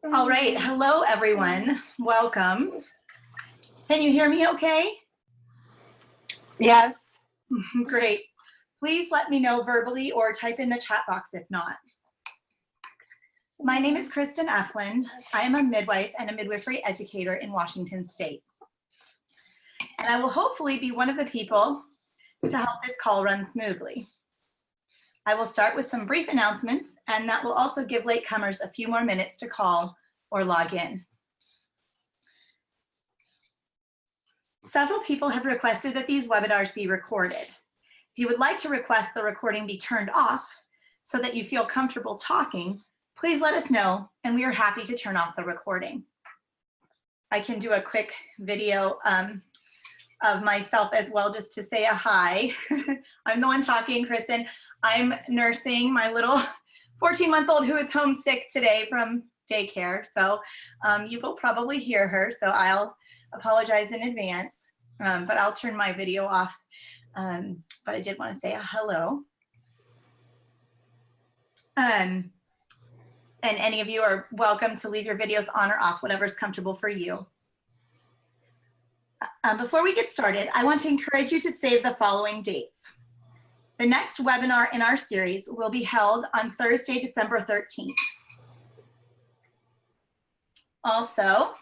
All right, hello everyone, welcome. Can you hear me okay? Yes. Great. Please let me know verbally or type in the chat box if not. My name is Kristen Efland. I am a midwife and a midwifery educator in Washington State. And I will hopefully be one of the people to help this call run smoothly. I will start with some brief announcements, and that will also give latecomers a few more minutes to call or log in. Several people have requested that these webinars be recorded. If you would like to request the recording be turned off so that you feel comfortable talking, please let us know, and we are happy to turn off the recording. I can do a quick video of myself as well, just to say a hi. I'm the one talking, Kristen. I'm nursing my little 14-month-old who is homesick today from daycare. So you will probably hear her, so I'll apologize in advance, but I'll turn my video off. But I did want to say a hello. And any of you are welcome to leave your videos on or off, whatever's comfortable for you. Before we get started, I want to encourage you to save the following dates. The next webinar in our series will be held on Thursday, December 13th. Also,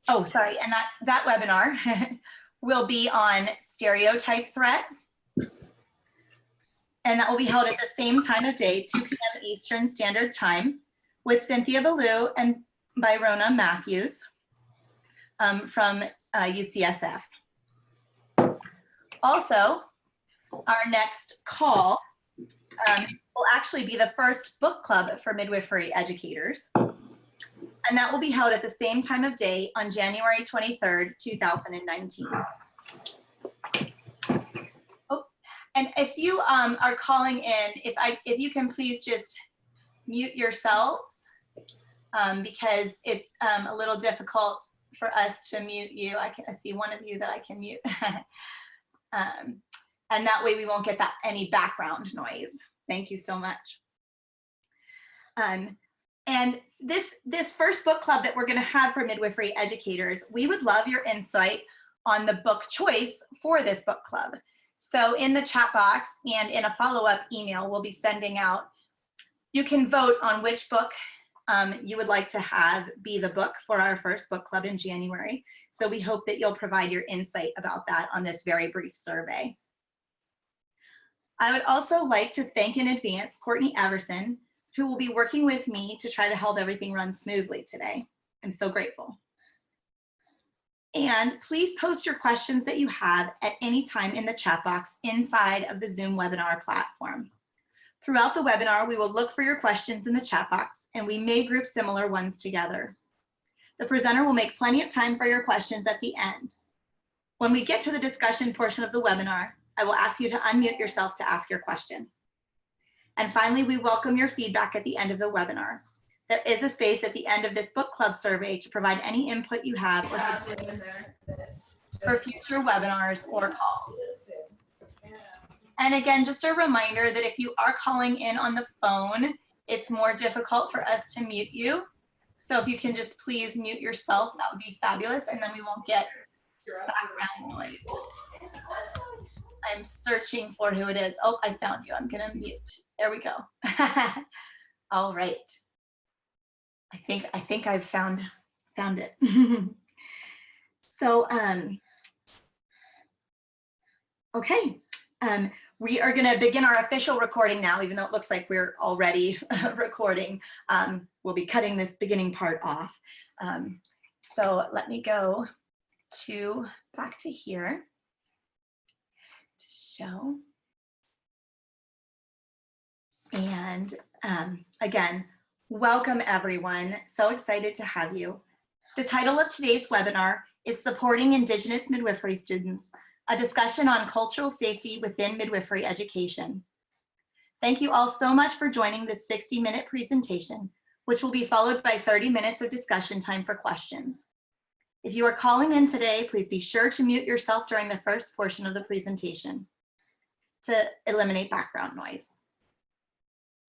oh, sorry, and that webinar will be on stereotype threat. And that will be held at the same time of day, 2 p.m. Eastern Standard Time, with Cynthia Ballou and Byrona Matthews from UCSF. Also, our next call will actually be the first book club for midwifery educators. And that will be held at the same time of day on January 23rd, 2019. And if you are calling in, if you can please just mute yourselves, because it's a little difficult for us to mute you. I see one of you that I can mute. And that way we won't get any background noise. Thank you so much. And this first book club that we're going to have for midwifery educators, we would love your insight on the book choice for this book club. So in the chat box and in a follow-up email we'll be sending out, you can vote on which book you would like to have be the book for our first book club in January. So we hope that you'll provide your insight about that on this very brief survey. I would also like to thank in advance Courtney Everson, who will be working with me to try to help everything run smoothly today. I'm so grateful. And please post your questions that you have at any time in the chat box inside of the Zoom webinar platform. Throughout the webinar, we will look for your questions in the chat box, and we may group similar ones together. The presenter will make plenty of time for your questions at the end. When we get to the discussion portion of the webinar, I will ask you to unmute yourself to ask your question. And finally, we welcome your feedback at the end of the webinar. There is a space at the end of this book club survey to provide any input you have or suggestions for future webinars or calls. And again, just a reminder that if you are calling in on the phone, it's more difficult for us to mute you. So if you can just please mute yourself, that would be fabulous, and then we won't get background noise. I'm searching for who it is. Oh, I found you. I'm gonna mute. There we go. All right. I think I've found it. So okay. We are going to begin our official recording now, even though it looks like we're already recording. We'll be cutting this beginning part off. So let me go back to here to show. And again, welcome everyone. So excited to have you. The title of today's webinar is Supporting Indigenous Midwifery Students, a discussion on cultural safety within midwifery education. Thank you all so much for joining this 60-minute presentation, which will be followed by 30 minutes of discussion time for questions. If you are calling in today, please be sure to mute yourself during the first portion of the presentation to eliminate background noise.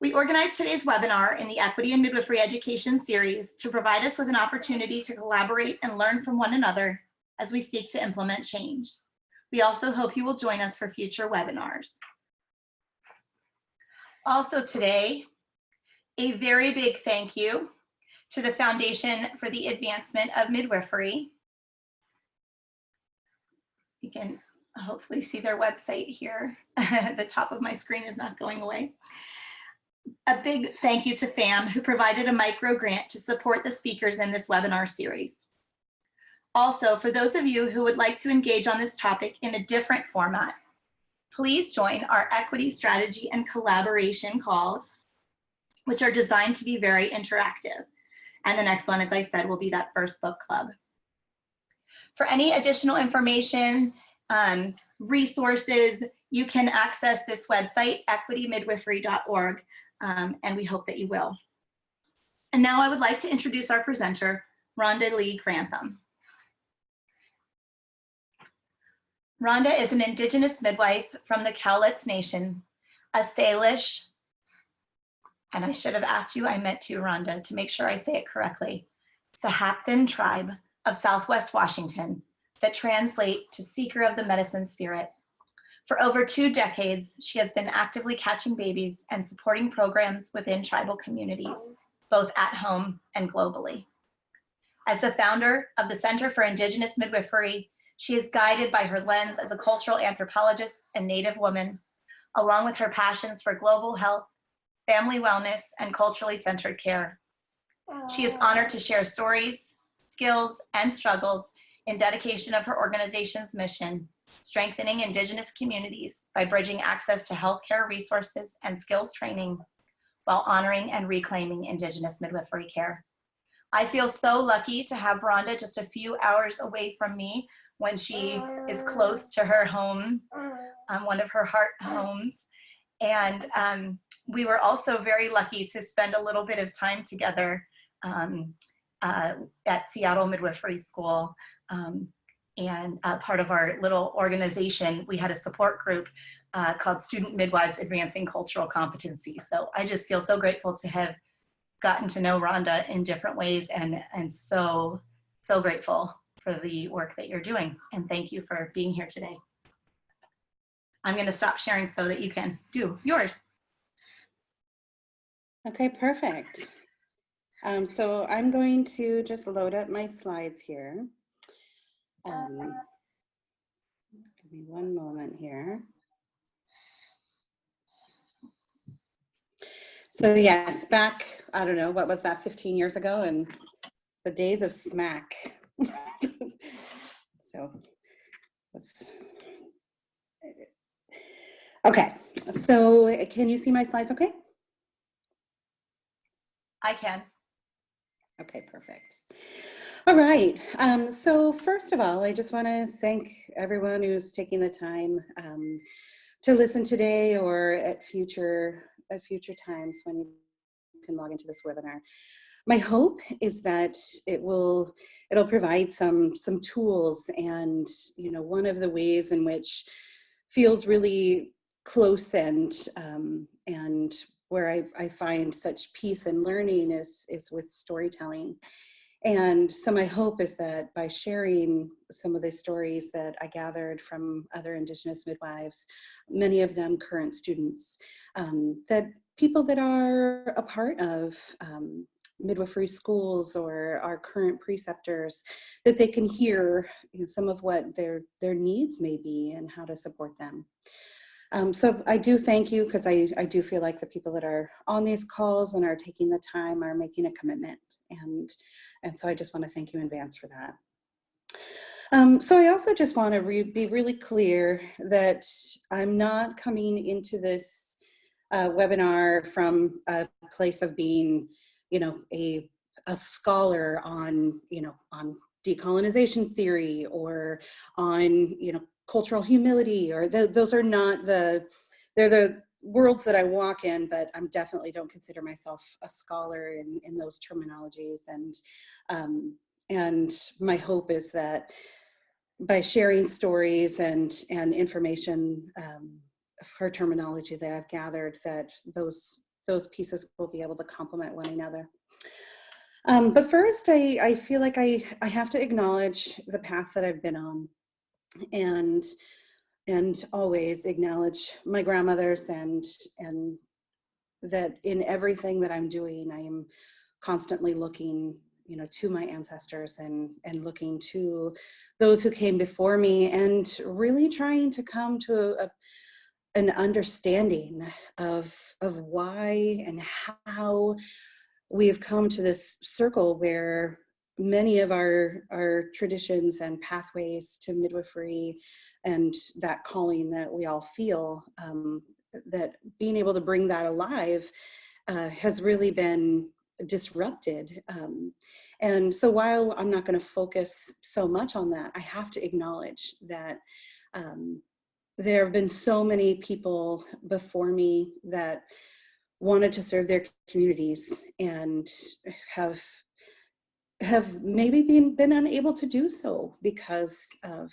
We organized today's webinar in the Equity and Midwifery Education series to provide us with an opportunity to collaborate and learn from one another as we seek to implement change. We also hope you will join us for future webinars. Also today, a very big thank you to the Foundation for the Advancement of Midwifery. You can hopefully see their website here. The top of my screen is not going away. A big thank you to FAM, who provided a micro grant to support the speakers in this webinar series. Also, for those of you who would like to engage on this topic in a different format, please join our equity strategy and collaboration calls, which are designed to be very interactive. And the next one, as I said, will be that first book club. For any additional information, resources, you can access this website, equitymidwifery.org, and we hope that you will. And now I would like to introduce our presenter, Rhonda Lee Grantham. Rhonda is an Indigenous midwife from the Cowlitz Nation, a Salish, and I should have asked you, I meant to, Rhonda, to make sure I say it correctly, Sahaptin tribe of Southwest Washington that translate to seeker of the medicine spirit. For over 2 decades, she has been actively catching babies and supporting programs within tribal communities, both at home and globally. As the founder of the Center for Indigenous Midwifery, she is guided by her lens as a cultural anthropologist and Native woman, along with her passions for global health, family wellness, and culturally centered care. She is honored to share stories, skills, and struggles in dedication of her organization's mission, strengthening Indigenous communities by bridging access to healthcare resources and skills training while honoring and reclaiming Indigenous midwifery care. I feel so lucky to have Rhonda just a few hours away from me when she is close to her home, one of her heart homes. And we were also very lucky to spend a little bit of time together at Seattle Midwifery School. And part of our little organization, we had a support group called Student Midwives Advancing Cultural Competency. So I just feel so grateful to have gotten to know Rhonda in different ways, and so grateful for the work that you're doing. And thank you for being here today. I'm going to stop sharing so that you can do yours. Okay, perfect. So I'm going to just load up my slides here. Give me one moment here. So yes, back, I don't know, what was that, 15 years ago, and the days of SMAC. So, okay, so can you see my slides okay? I can. Okay, perfect. All right, so first of all, I just want to thank everyone who's taking the time to listen today or at future times when you can log into this webinar. My hope is that it'll provide some tools, and one of the ways in which feels really close and where I find such peace and learning is with storytelling. And so my hope is that by sharing some of the stories that I gathered from other Indigenous midwives, many of them current students, that people that are a part of midwifery schools or our current preceptors, that they can hear some of what their needs may be and how to support them. So I do thank you, because I do feel like the people that are on these calls and are taking the time are making a commitment. And so I just want to thank you in advance for that. So I also just want to be really clear that I'm not coming into this webinar from a place of being, a scholar on, on decolonization theory or on, cultural humility, or those are not they're the worlds that I walk in, but I'm definitely don't consider myself a scholar in those terminologies. And my hope is that by sharing stories and information for terminology that I've gathered, that those those pieces will be able to complement one another. But first, I feel like I have to acknowledge the path that I've been on, and always acknowledge my grandmothers, and that in everything that I'm doing, I am constantly looking, to my ancestors, and looking to those who came before me, and really trying to come to an understanding of why and how we have come to this circle where many of our traditions and pathways to midwifery and that calling that we all feel, that being able to bring that alive has really been disrupted. And so while I'm not going to focus so much on that, I have to acknowledge that there have been so many people before me that wanted to serve their communities and have maybe been unable to do so because of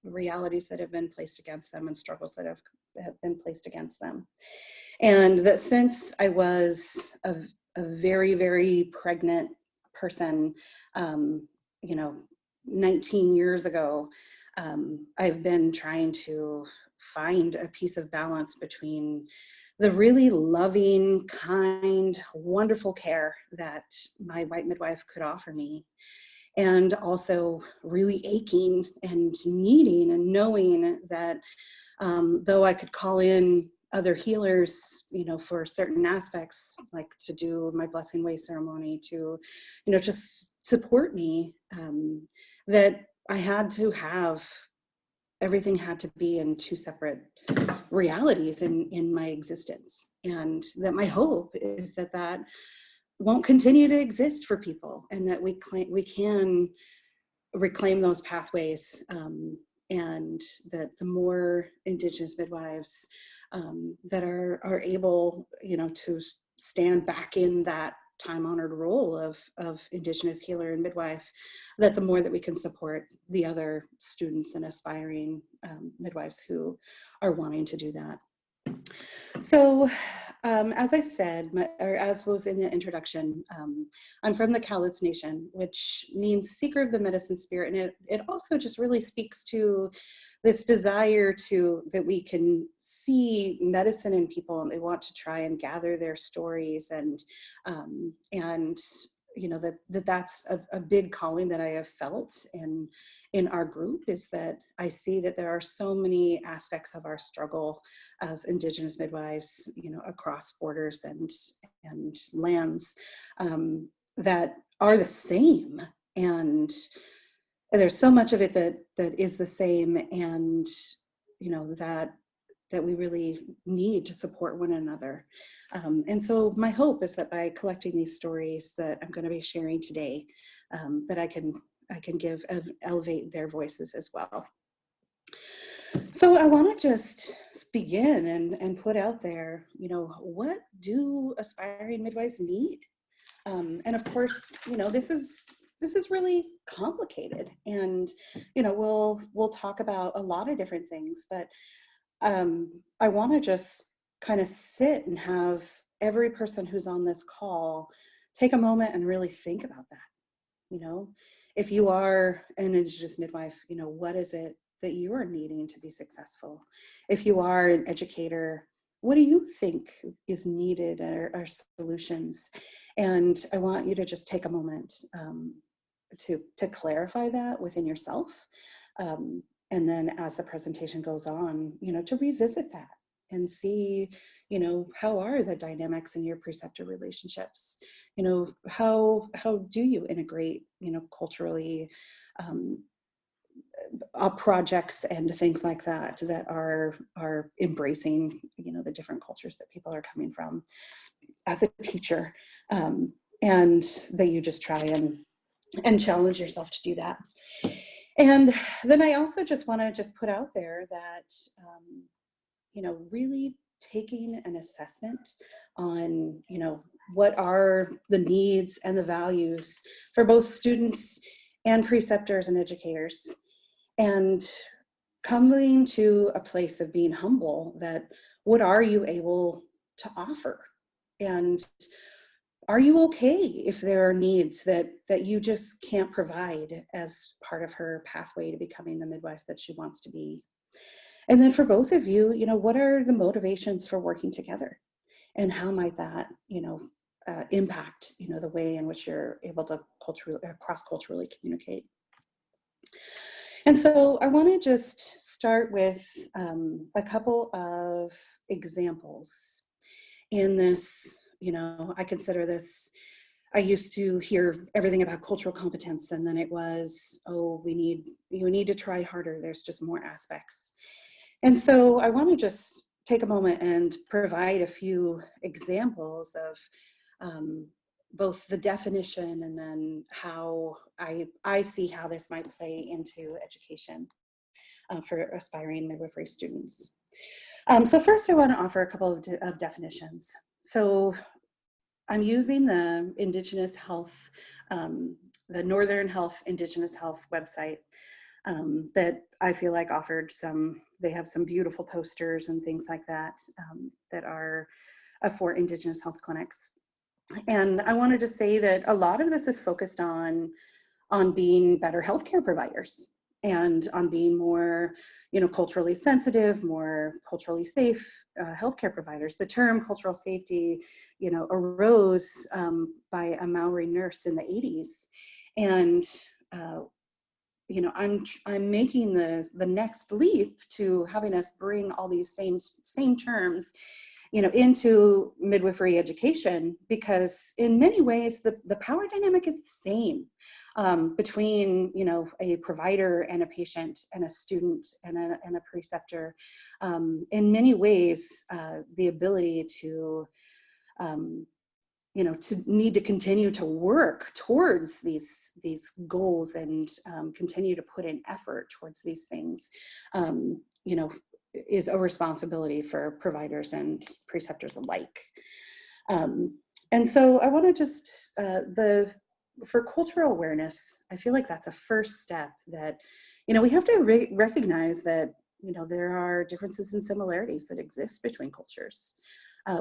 realities that have been placed against them and struggles that have been placed against them. And that since I was a very, very pregnant person, 19 years ago, I've been trying to find a piece of balance between the really loving, kind, wonderful care that my white midwife could offer me, and also really aching and needing and knowing that though I could call in other healers, for certain aspects, like to do my blessing way ceremony, to, just support me, that I had to have, everything had to be in two separate realities in my existence. And that my hope is that won't continue to exist for people, and that we can reclaim those pathways, and that the more Indigenous midwives that are able, to stand back in that time-honored role of Indigenous healer and midwife, that the more that we can support the other students and aspiring midwives who are wanting to do that. So, as I said, or as was in the introduction, I'm from the Cowlitz Nation, which means seeker of the medicine spirit. And it also just really speaks to this desire that we can see medicine in people, and they want to try and gather their stories, and that's a big calling that I have felt in our group, is that I see that there are so many aspects of our struggle as Indigenous midwives, across borders and lands, that are the same. And there's so much of it that is the same, and that we really need to support one another. And so my hope is that by collecting these stories that I'm going to be sharing today, that I can elevate their voices as well. So I want to just begin and put out there, what do aspiring midwives need? And of course, this is really complicated, and we'll talk about a lot of different things, but I want to just kind of sit and have every person who's on this call take a moment and really think about that. If you are an Indigenous midwife, what is it that you are needing to be successful? If you are an educator, what do you think is needed, are solutions? And I want you to just take a moment to clarify that within yourself. And then as the presentation goes on, to revisit that and see, how are the dynamics in your preceptor relationships? How do you integrate, culturally, projects and things like that are embracing, the different cultures that people are coming from as a teacher, and that you just try and challenge yourself to do that. And then I also just want to put out there that, really taking an assessment on, what are the needs and the values for both students and preceptors and educators, and coming to a place of being humble that what are you able to offer? And are you okay if there are needs that you just can't provide as part of her pathway to becoming the midwife that she wants to be? And then for both of you, what are the motivations for working together? And how might that, impact, the way in which you're able to cross-culturally communicate? And so I want to just start with a couple of examples in this. I consider this, I used to hear everything about cultural competence, and then it was, oh, you need to try harder. There's just more aspects. And so I want to just take a moment and provide a few examples of both the definition and then how I see how this might play into education for aspiring midwifery students. So first I want to offer a couple of definitions. So I'm using the Indigenous Health, the Northern Health Indigenous Health website that I feel like offered they have some beautiful posters and things like that that are for Indigenous health clinics. And I wanted to say that a lot of this is focused on being better healthcare providers and on being more, culturally sensitive, more culturally safe healthcare providers. The term cultural safety, arose by a Maori nurse in the 80s. And I'm making the next leap to having us bring all these same terms, into midwifery education, because in many ways the power dynamic is the same between a provider and a patient and a student and a preceptor. In many ways, the ability to to need to continue to work towards these goals and continue to put in effort towards these things, is a responsibility for providers and preceptors alike. And so I want to just, for cultural awareness, I feel like that's a first step that, we have to recognize that, there are differences and similarities that exist between cultures.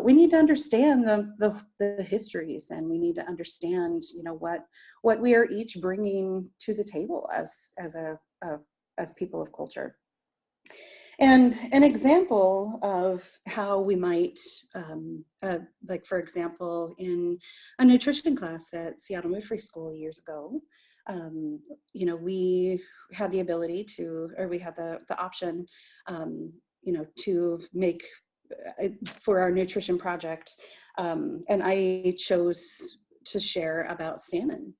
We need to understand the histories, and we need to understand, what we are each bringing to the table as people of culture. And an example of how we might, like for example, in a nutrition class at Seattle Midwifery School years ago, we had the ability to, or we had the option, to make for our nutrition project, and I chose to share about salmon.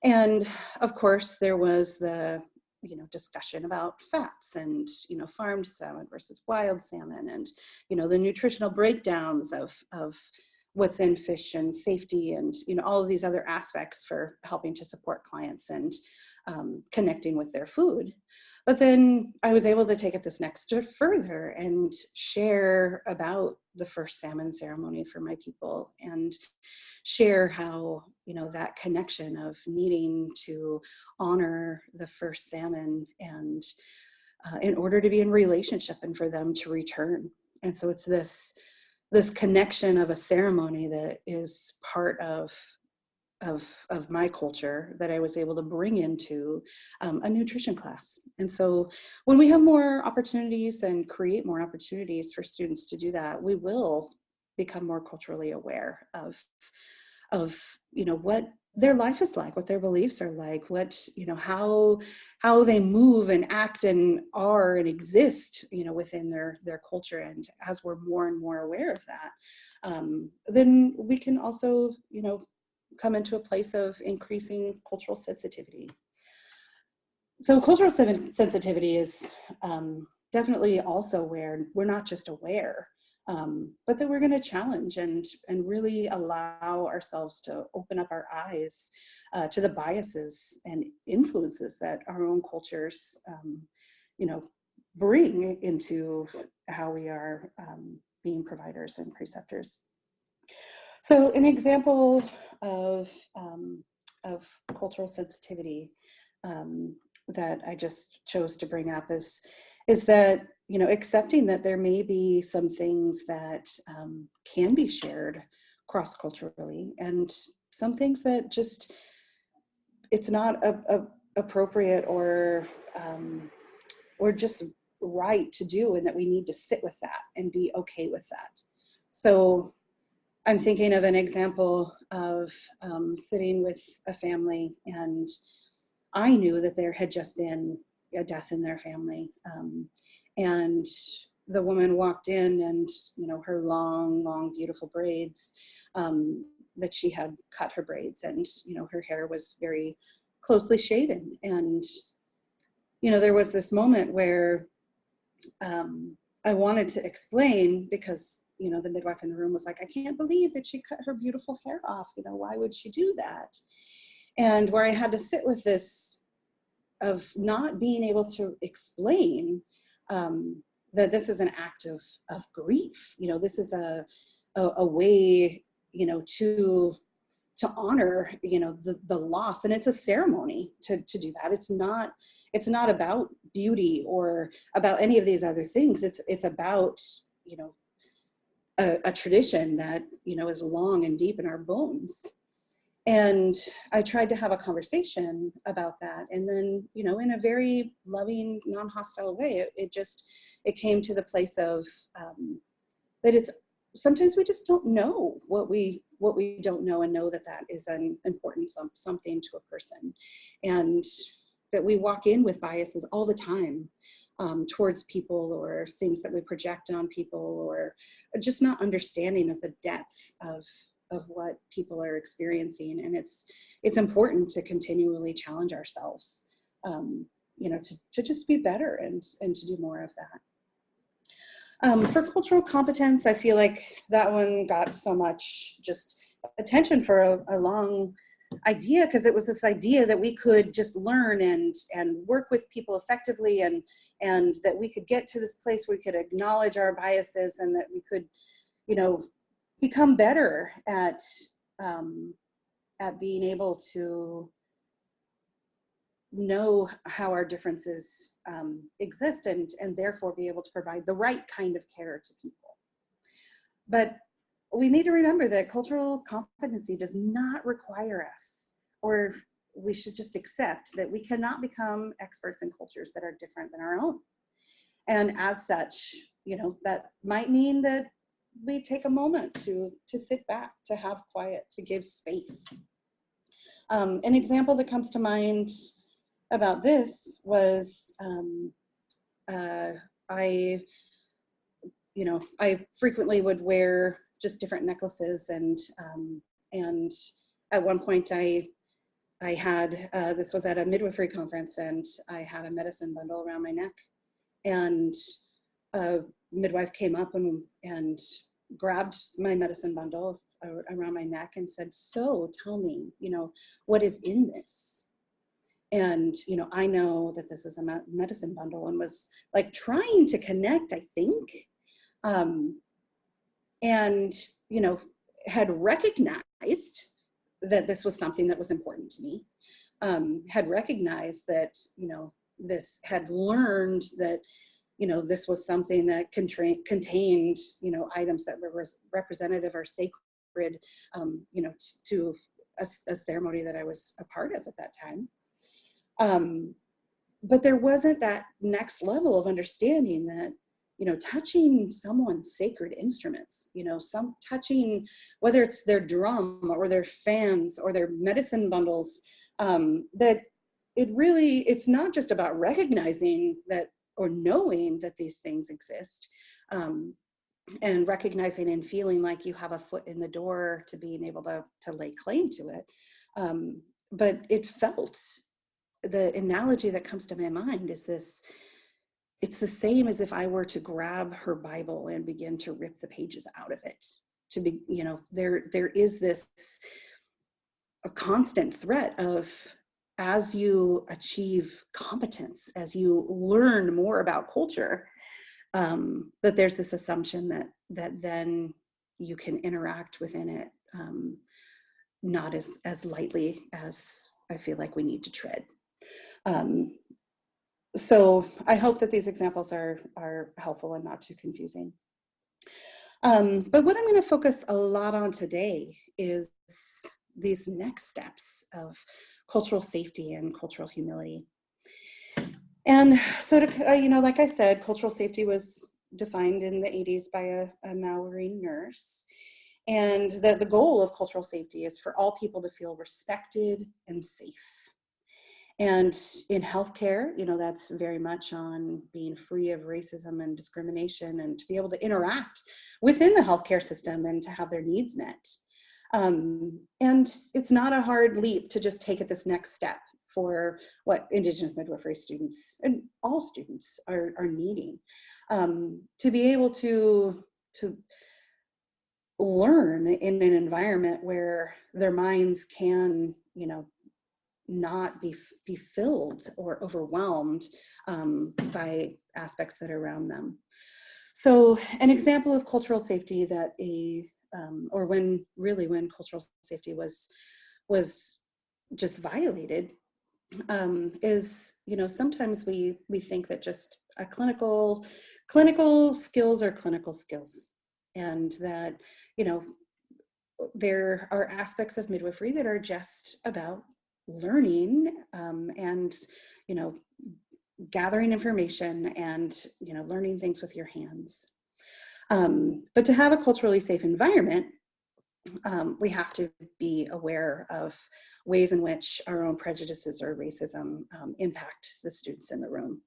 And of course, there was the discussion about fats and farmed salmon versus wild salmon, and the nutritional breakdowns of what's in fish and safety, and all of these other aspects for helping to support clients and connecting with their food. But then I was able to take it this next step further and share about the first salmon ceremony for my people, and share how, that connection of needing to honor the first salmon, and in order to be in relationship and for them to return. And so it's this connection of a ceremony that is part of my culture that I was able to bring into a nutrition class. And so when we have more opportunities and create more opportunities for students to do that, we will become more culturally aware of what their life is like, what their beliefs are like, what, how they move and act and are and exist, within their culture. And as we're more and more aware of that, then we can also, come into a place of increasing cultural sensitivity. So cultural sensitivity is definitely also where we're not just aware, but that we're going to challenge and really allow ourselves to open up our eyes to the biases and influences that our own cultures, bring into how we are being providers and preceptors. So an example of cultural sensitivity that I just chose to bring up is that, accepting that there may be some things that can be shared cross-culturally, and some things that just, it's not appropriate or just right to do, and that we need to sit with that and be okay with that. So I'm thinking of an example of sitting with a family, and I knew that there had just been a death in their family. And the woman walked in, and, you know, her long, beautiful braids, that she had cut her braids, and, you know, her hair was very closely shaven. And, you know, there was this moment where I wanted to explain, because, you know, the midwife in the room was like, I can't believe that she cut her beautiful hair off. You know, why would she do that? And where I had to sit with this of not being able to explain that this is an act of grief. You know, this is a way, you know, to honor, you know, the loss. And it's a ceremony to do that. It's not about beauty or about any of these other things. It's about, you know, a tradition that, you know, is long and deep in our bones. And I tried to have a conversation about that. And then, you know, in a very loving, non-hostile way, it came to the place of that it's, sometimes we just don't know what we don't know, and know that that is an important something to a person. And that we walk in with biases all the time towards people, or things that we project on people, or just not understanding of the depth of what people are experiencing. And it's important to continually challenge ourselves, you know, to just be better and to do more of that. For cultural competence, I feel like that one got so much just attention for a long idea, because it was this idea that we could just learn and work with people effectively, and that we could get to this place where we could acknowledge our biases, and that we could, you know, become better at being able to know how our differences exist, and therefore be able to provide the right kind of care to people. But we need to remember that cultural competency does not require us, or we should just accept that we cannot become experts in cultures that are different than our own. And as such, you know, that might mean that we take a moment to sit back, to have quiet, to give space. An example that comes to mind about this was I frequently would wear just different necklaces, and at one point I had this was at a midwifery conference, and I had a medicine bundle around my neck, and a midwife came up and grabbed my medicine bundle around my neck and said, "So tell me, you know, what is in this?" And, you know, I know that this is a medicine bundle, and was like trying to connect, I think, and, you know, had recognized that this was something that was important to me, had recognized that, you know, this had learned that, you know, this was something that contained, you know, items that were representative or sacred, you know, to a ceremony that I was a part of at that time. But there wasn't that next level of understanding that, you know, touching someone's sacred instruments, you know, touching, whether it's their drum or their fans or their medicine bundles, that it's not just about recognizing that or knowing that these things exist, and recognizing and feeling like you have a foot in the door to being able to lay claim to it. But it felt, the analogy that comes to my mind is this: it's the same as if I were to grab her Bible and begin to rip the pages out of it. To be, you know, there is this a constant threat of, as you achieve competence, as you learn more about culture, that there's this assumption that then you can interact within it, not as lightly as I feel like we need to tread. So I hope that these examples are helpful and not too confusing. But what I'm going to focus a lot on today is these next steps of cultural safety and cultural humility. And so, like I said, cultural safety was defined in the 80s by a Maori nurse. And the goal of cultural safety is for all people to feel respected and safe. And in healthcare, that's very much on being free of racism and discrimination and to be able to interact within the healthcare system and to have their needs met. And it's not a hard leap to just take it this next step for what Indigenous midwifery students and all students are needing, to be able to learn in an environment where their minds can, not be filled or overwhelmed by aspects that are around them. So an example of cultural safety that or when cultural safety was just violated is, sometimes we think that just a clinical skills are clinical skills, and that, there are aspects of midwifery that are just about learning and, gathering information and, learning things with your hands. But to have a culturally safe environment, we have to be aware of ways in which our own prejudices or racism impact the students in the room.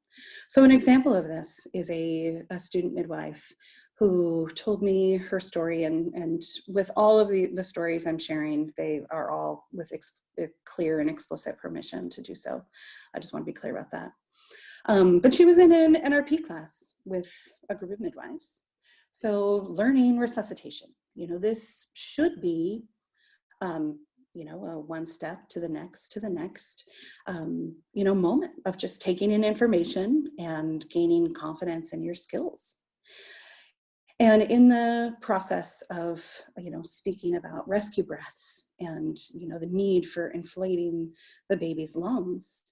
So an example of this is a student midwife who told me her story, and with all of the stories I'm sharing, they are all with clear and explicit permission to do so. I just want to be clear about that. But she was in an NRP class with a group of midwives. So learning resuscitation, this should be, a one step to the next, moment of just taking in information and gaining confidence in your skills. And in the process of, speaking about rescue breaths and, the need for inflating the baby's lungs,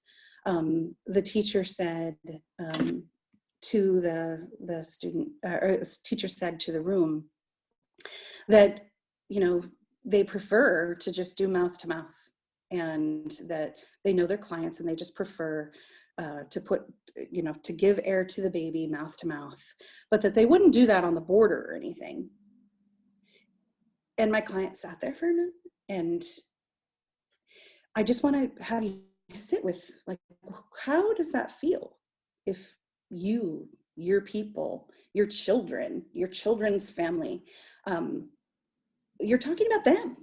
the teacher said to the student, or teacher said to the room that, they prefer to just do mouth to mouth, and that they know their clients and they just prefer to give air to the baby mouth to mouth, but that they wouldn't do that on the border or anything. And my client sat there for a minute, and I just want to have you sit with, like, how does that feel if your people, your children, your children's family, you're talking about them,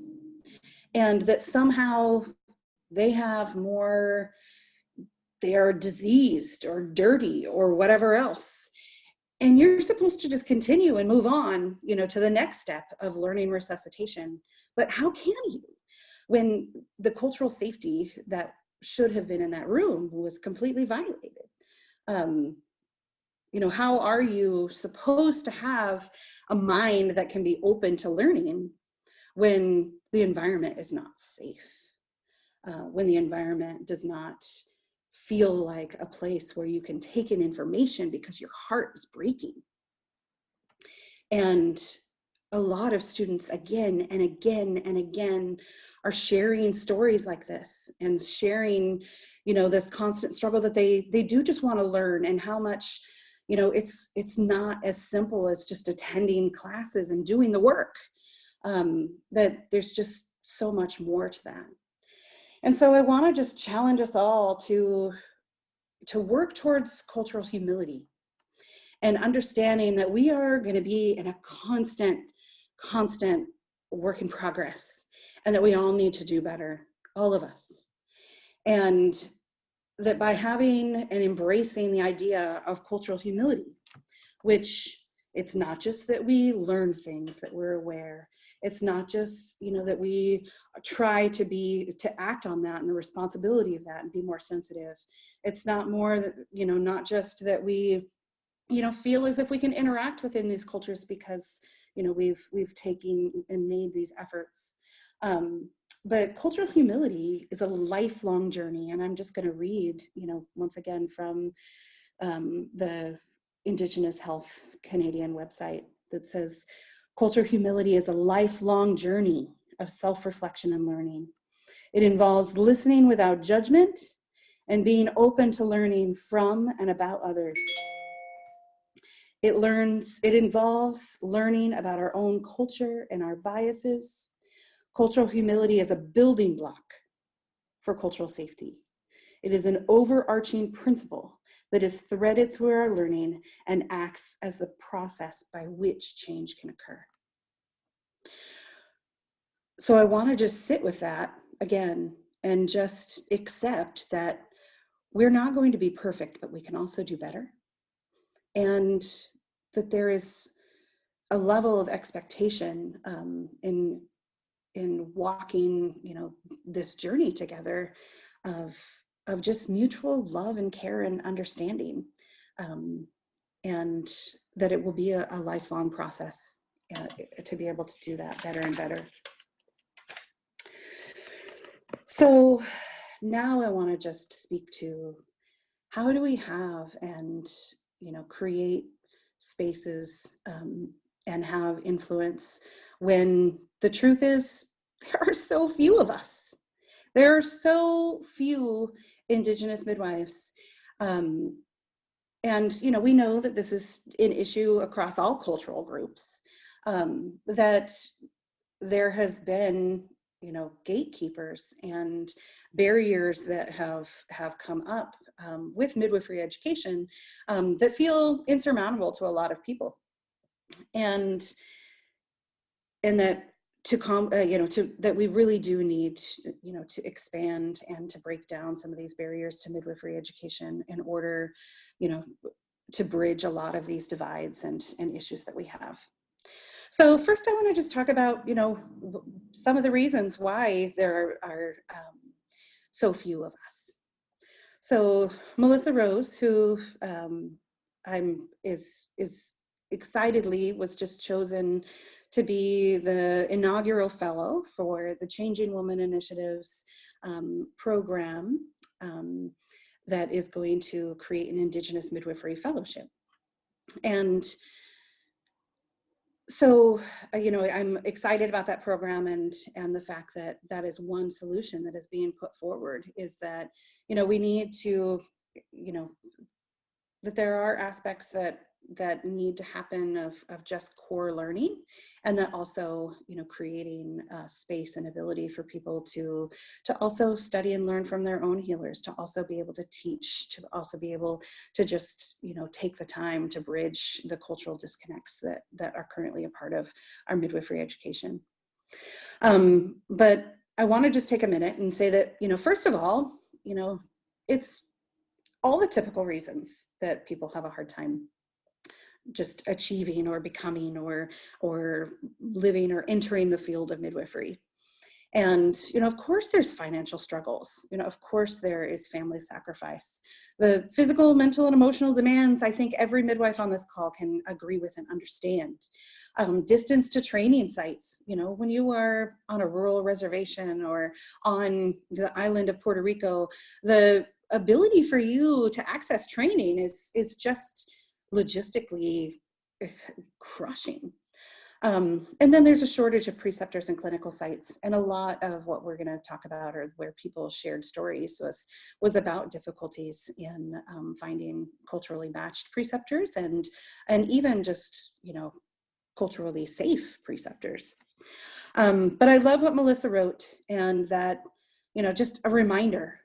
and that somehow they have more, they are diseased or dirty or whatever else. And you're supposed to just continue and move on, to the next step of learning resuscitation. But how can you, when the cultural safety that should have been in that room was completely violated? How are you supposed to have a mind that can be open to learning when the environment is not safe? When the environment does not feel like a place where you can take in information because your heart is breaking. And a lot of students again and again and again are sharing stories like this, and sharing, this constant struggle that they do just want to learn, and how much, it's not as simple as just attending classes and doing the work, that there's just so much more to that. And so I want to just challenge us all to work towards cultural humility, and understanding that we are going to be in a constant work in progress, and that we all need to do better, all of us. And that by having and embracing the idea of cultural humility, which it's not just that we learn things, that we're aware. It's not just, that we try to act on that and the responsibility of that and be more sensitive. It's not more that, not just that we, feel as if we can interact within these cultures because, we've taken and made these efforts. But cultural humility is a lifelong journey. And I'm just going to read, once again from the Indigenous Health Canadian website, that says, Cultural humility is a lifelong journey of self-reflection and learning. It involves listening without judgment and being open to learning from and about others. It involves learning about our own culture and our biases. Cultural humility is a building block for cultural safety. It is an overarching principle that is threaded through our learning and acts as the process by which change can occur. So I want to just sit with that again and just accept that we're not going to be perfect, but we can also do better. And that there is a level of expectation in walking, this journey together of just mutual love and care and understanding, and that it will be a lifelong process to be able to do that better and better. So now I want to just speak to how do we have and create spaces and have influence when the truth is there are so few of us. There are so few Indigenous midwives. And we know that this is an issue across all cultural groups, that there has been gatekeepers and barriers that have come up with midwifery education that feel insurmountable to a lot of people, and that that we really do need to expand and to break down some of these barriers to midwifery education in order to bridge a lot of these divides and issues that we have. So first I want to just talk about some of the reasons why there are so few of us. So Melissa Rose, who is excitedly was just chosen to be the inaugural fellow for the Changing Woman Initiative's program that is going to create an Indigenous Midwifery Fellowship. And so, I'm excited about that program and the fact that that is one solution that is being put forward, is that, we need to, that there are aspects that need to happen of just core learning, and that also, creating space and ability for people to also study and learn from their own healers, to also be able to teach, to also be able to just, take the time to bridge the cultural disconnects that are currently a part of our midwifery education. But I want to just take a minute and say that, first of all, it's all the typical reasons that people have a hard time just achieving or becoming or living or entering the field of midwifery. And, of course there's financial struggles, of course there is family sacrifice, the physical, mental, and emotional demands. I think every midwife on this call can agree with and understand. Distance to training sites, when you are on a rural reservation or on the island of Puerto Rico, the ability for you to access training is just logistically crushing. And then there's a shortage of preceptors and clinical sites. And a lot of what we're going to talk about, or where people shared stories, was about difficulties in finding culturally matched preceptors and even just, culturally safe preceptors. But I love what Melissa wrote, and that, just a reminder,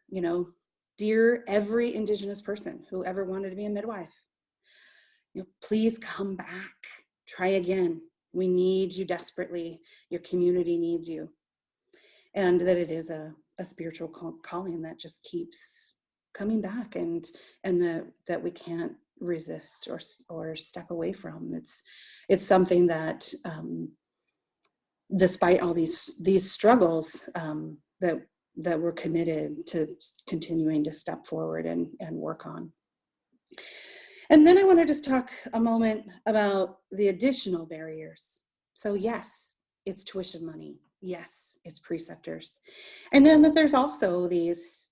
dear every Indigenous person who ever wanted to be a midwife, please come back, try again. We need you desperately. Your community needs you. And that it is a spiritual calling that just keeps coming back, and that we can't resist or step away from. It's something that despite all these struggles, that we're committed to continuing to step forward and work on. And then I want to just talk a moment about the additional barriers. So yes, it's tuition money. Yes, it's preceptors. And then that there's also these,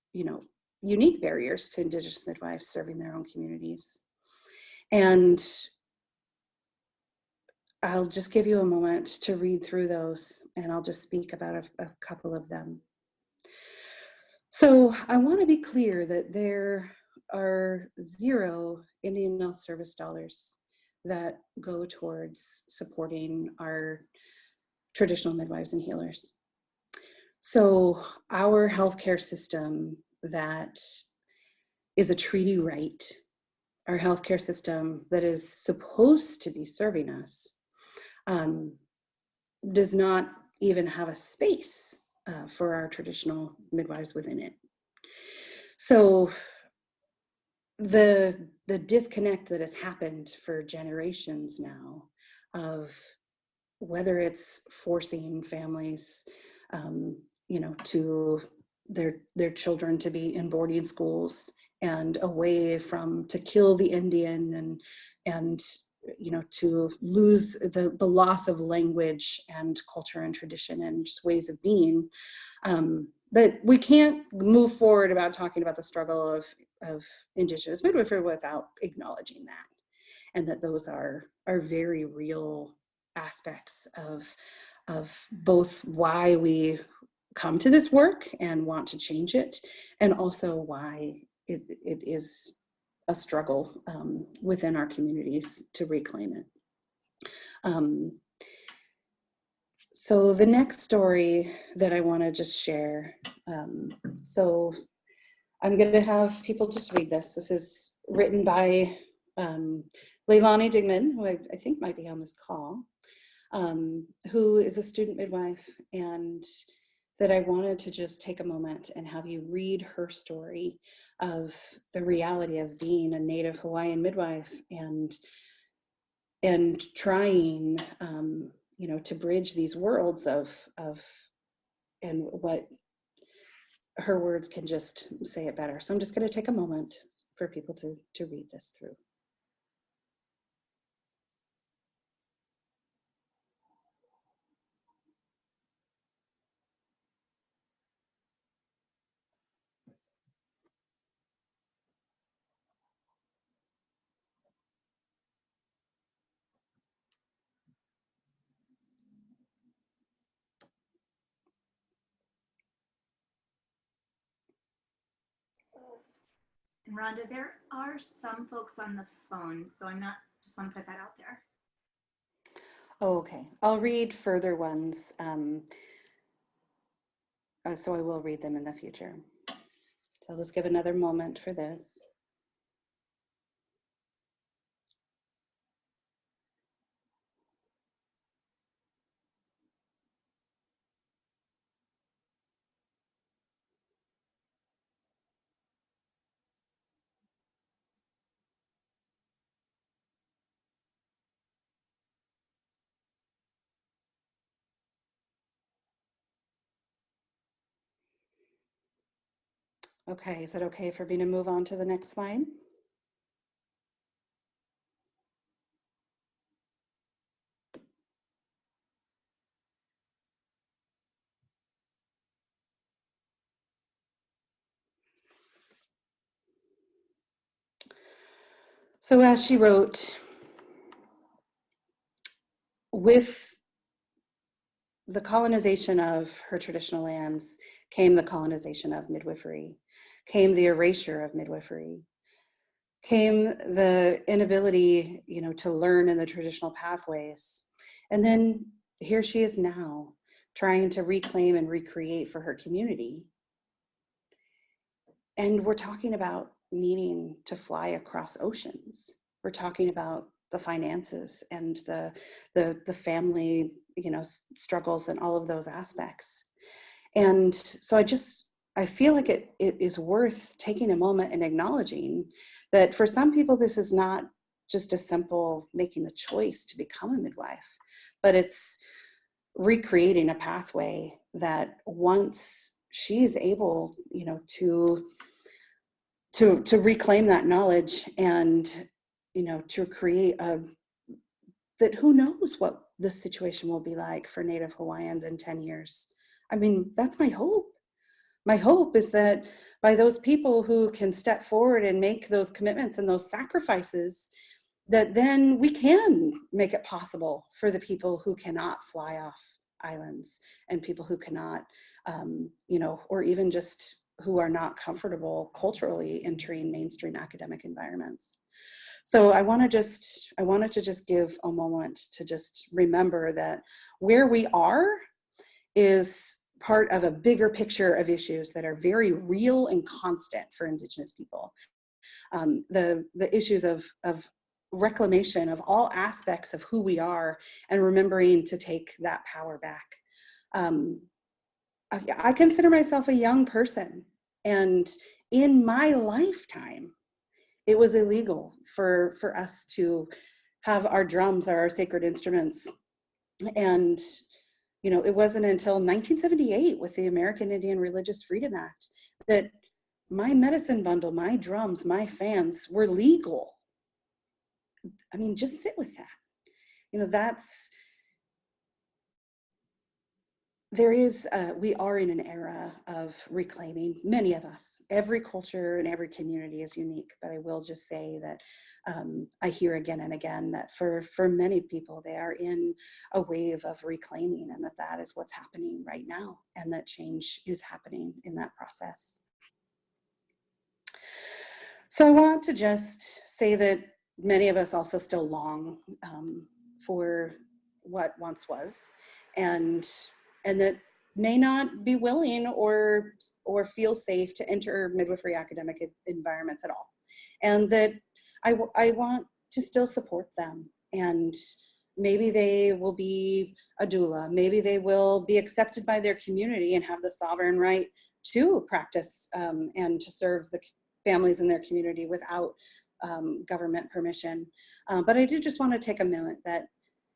unique barriers to Indigenous midwives serving their own communities. And I'll just give you a moment to read through those, and I'll just speak about a couple of them. So I want to be clear that there are 0 Indian Health Service dollars that go towards supporting our traditional midwives and healers. So our healthcare system that is a treaty right, our healthcare system that is supposed to be serving us, does not even have a space for our traditional midwives within it. So the disconnect that has happened for generations now, of whether it's forcing families, to their children to be in boarding schools and away from, to kill the Indian, and to lose the loss of language and culture and tradition and just ways of being. But we can't move forward about talking about the struggle of Indigenous midwifery without acknowledging that, and that those are very real aspects of both why we come to this work and want to change it, and also why it is a struggle within our communities to reclaim it. So the next story that I want to just share, so I'm going to have people just read this. This is written by Leilani Digman, who I think might be on this call, who is a student midwife, and that I wanted to just take a moment and have you read her story of the reality of being a Native Hawaiian midwife and trying, to bridge these worlds of and what her words can just say it better. So I'm just going to take a moment for people to read this through. And Rhonda, there are some folks on the phone, so just want to put that out there. Oh, okay, I'll read further ones. So I will read them in the future. So I'll just give another moment for this. Okay, is it okay for me to move on to the next slide? So as she wrote, with the colonization of her traditional lands came the colonization of midwifery, came the erasure of midwifery, came the inability, to learn in the traditional pathways. And then here she is now, trying to reclaim and recreate for her community. And we're talking about needing to fly across oceans. We're talking about the finances and the family, struggles and all of those aspects. And so I feel like it is worth taking a moment and acknowledging that for some people, this is not just a simple making the choice to become a midwife, but it's recreating a pathway that once she is able, to reclaim that knowledge and, to create that who knows what the situation will be like for Native Hawaiians in 10 years. I mean, that's my hope. My hope is that by those people who can step forward and make those commitments and those sacrifices, that then we can make it possible for the people who cannot fly off islands and people who cannot, you know, or even just who are not comfortable culturally entering mainstream academic environments. So I wanted to just give a moment to just remember that where we are is part of a bigger picture of issues that are very real and constant for Indigenous people. The issues of reclamation of all aspects of who we are and remembering to take that power back. I consider myself a young person, and in my lifetime, it was illegal for us to have our drums or our sacred instruments. And, you know, it wasn't until 1978 with the American Indian Religious Freedom Act that my medicine bundle, my drums, my fans were legal. I mean, just sit with that. You know, we are in an era of reclaiming, many of us. Every culture and every community is unique, but I will just say that I hear again and again that for many people, they are in a wave of reclaiming, and that is what's happening right now, and that change is happening in that process. So I want to just say that many of us also still long for what once was, and that may not be willing or feel safe to enter midwifery academic environments at all. And that I want to still support them. And maybe they will be a doula, maybe they will be accepted by their community and have the sovereign right to practice and to serve the families in their community without government permission. But I do just want to take a minute that,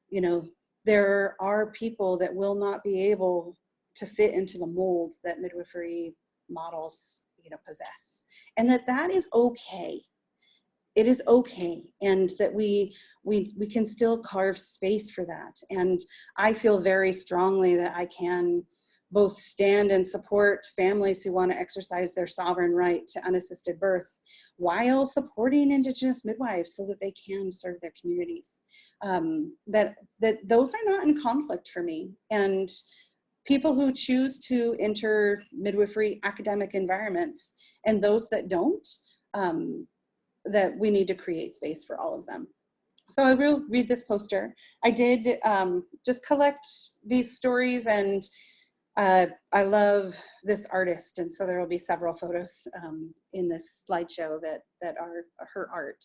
you know, there are people that will not be able to fit into the mold that midwifery models, you know, possess, and that is okay. It is okay, and that we can still carve space for that. And I feel very strongly that I can both stand and support families who want to exercise their sovereign right to unassisted birth while supporting Indigenous midwives so that they can serve their communities. That those are not in conflict for me. And people who choose to enter midwifery academic environments and those that don't, that we need to create space for all of them. So I will read this poster. I did just collect these stories, and I love this artist, and so there will be several photos in this slideshow that are her art.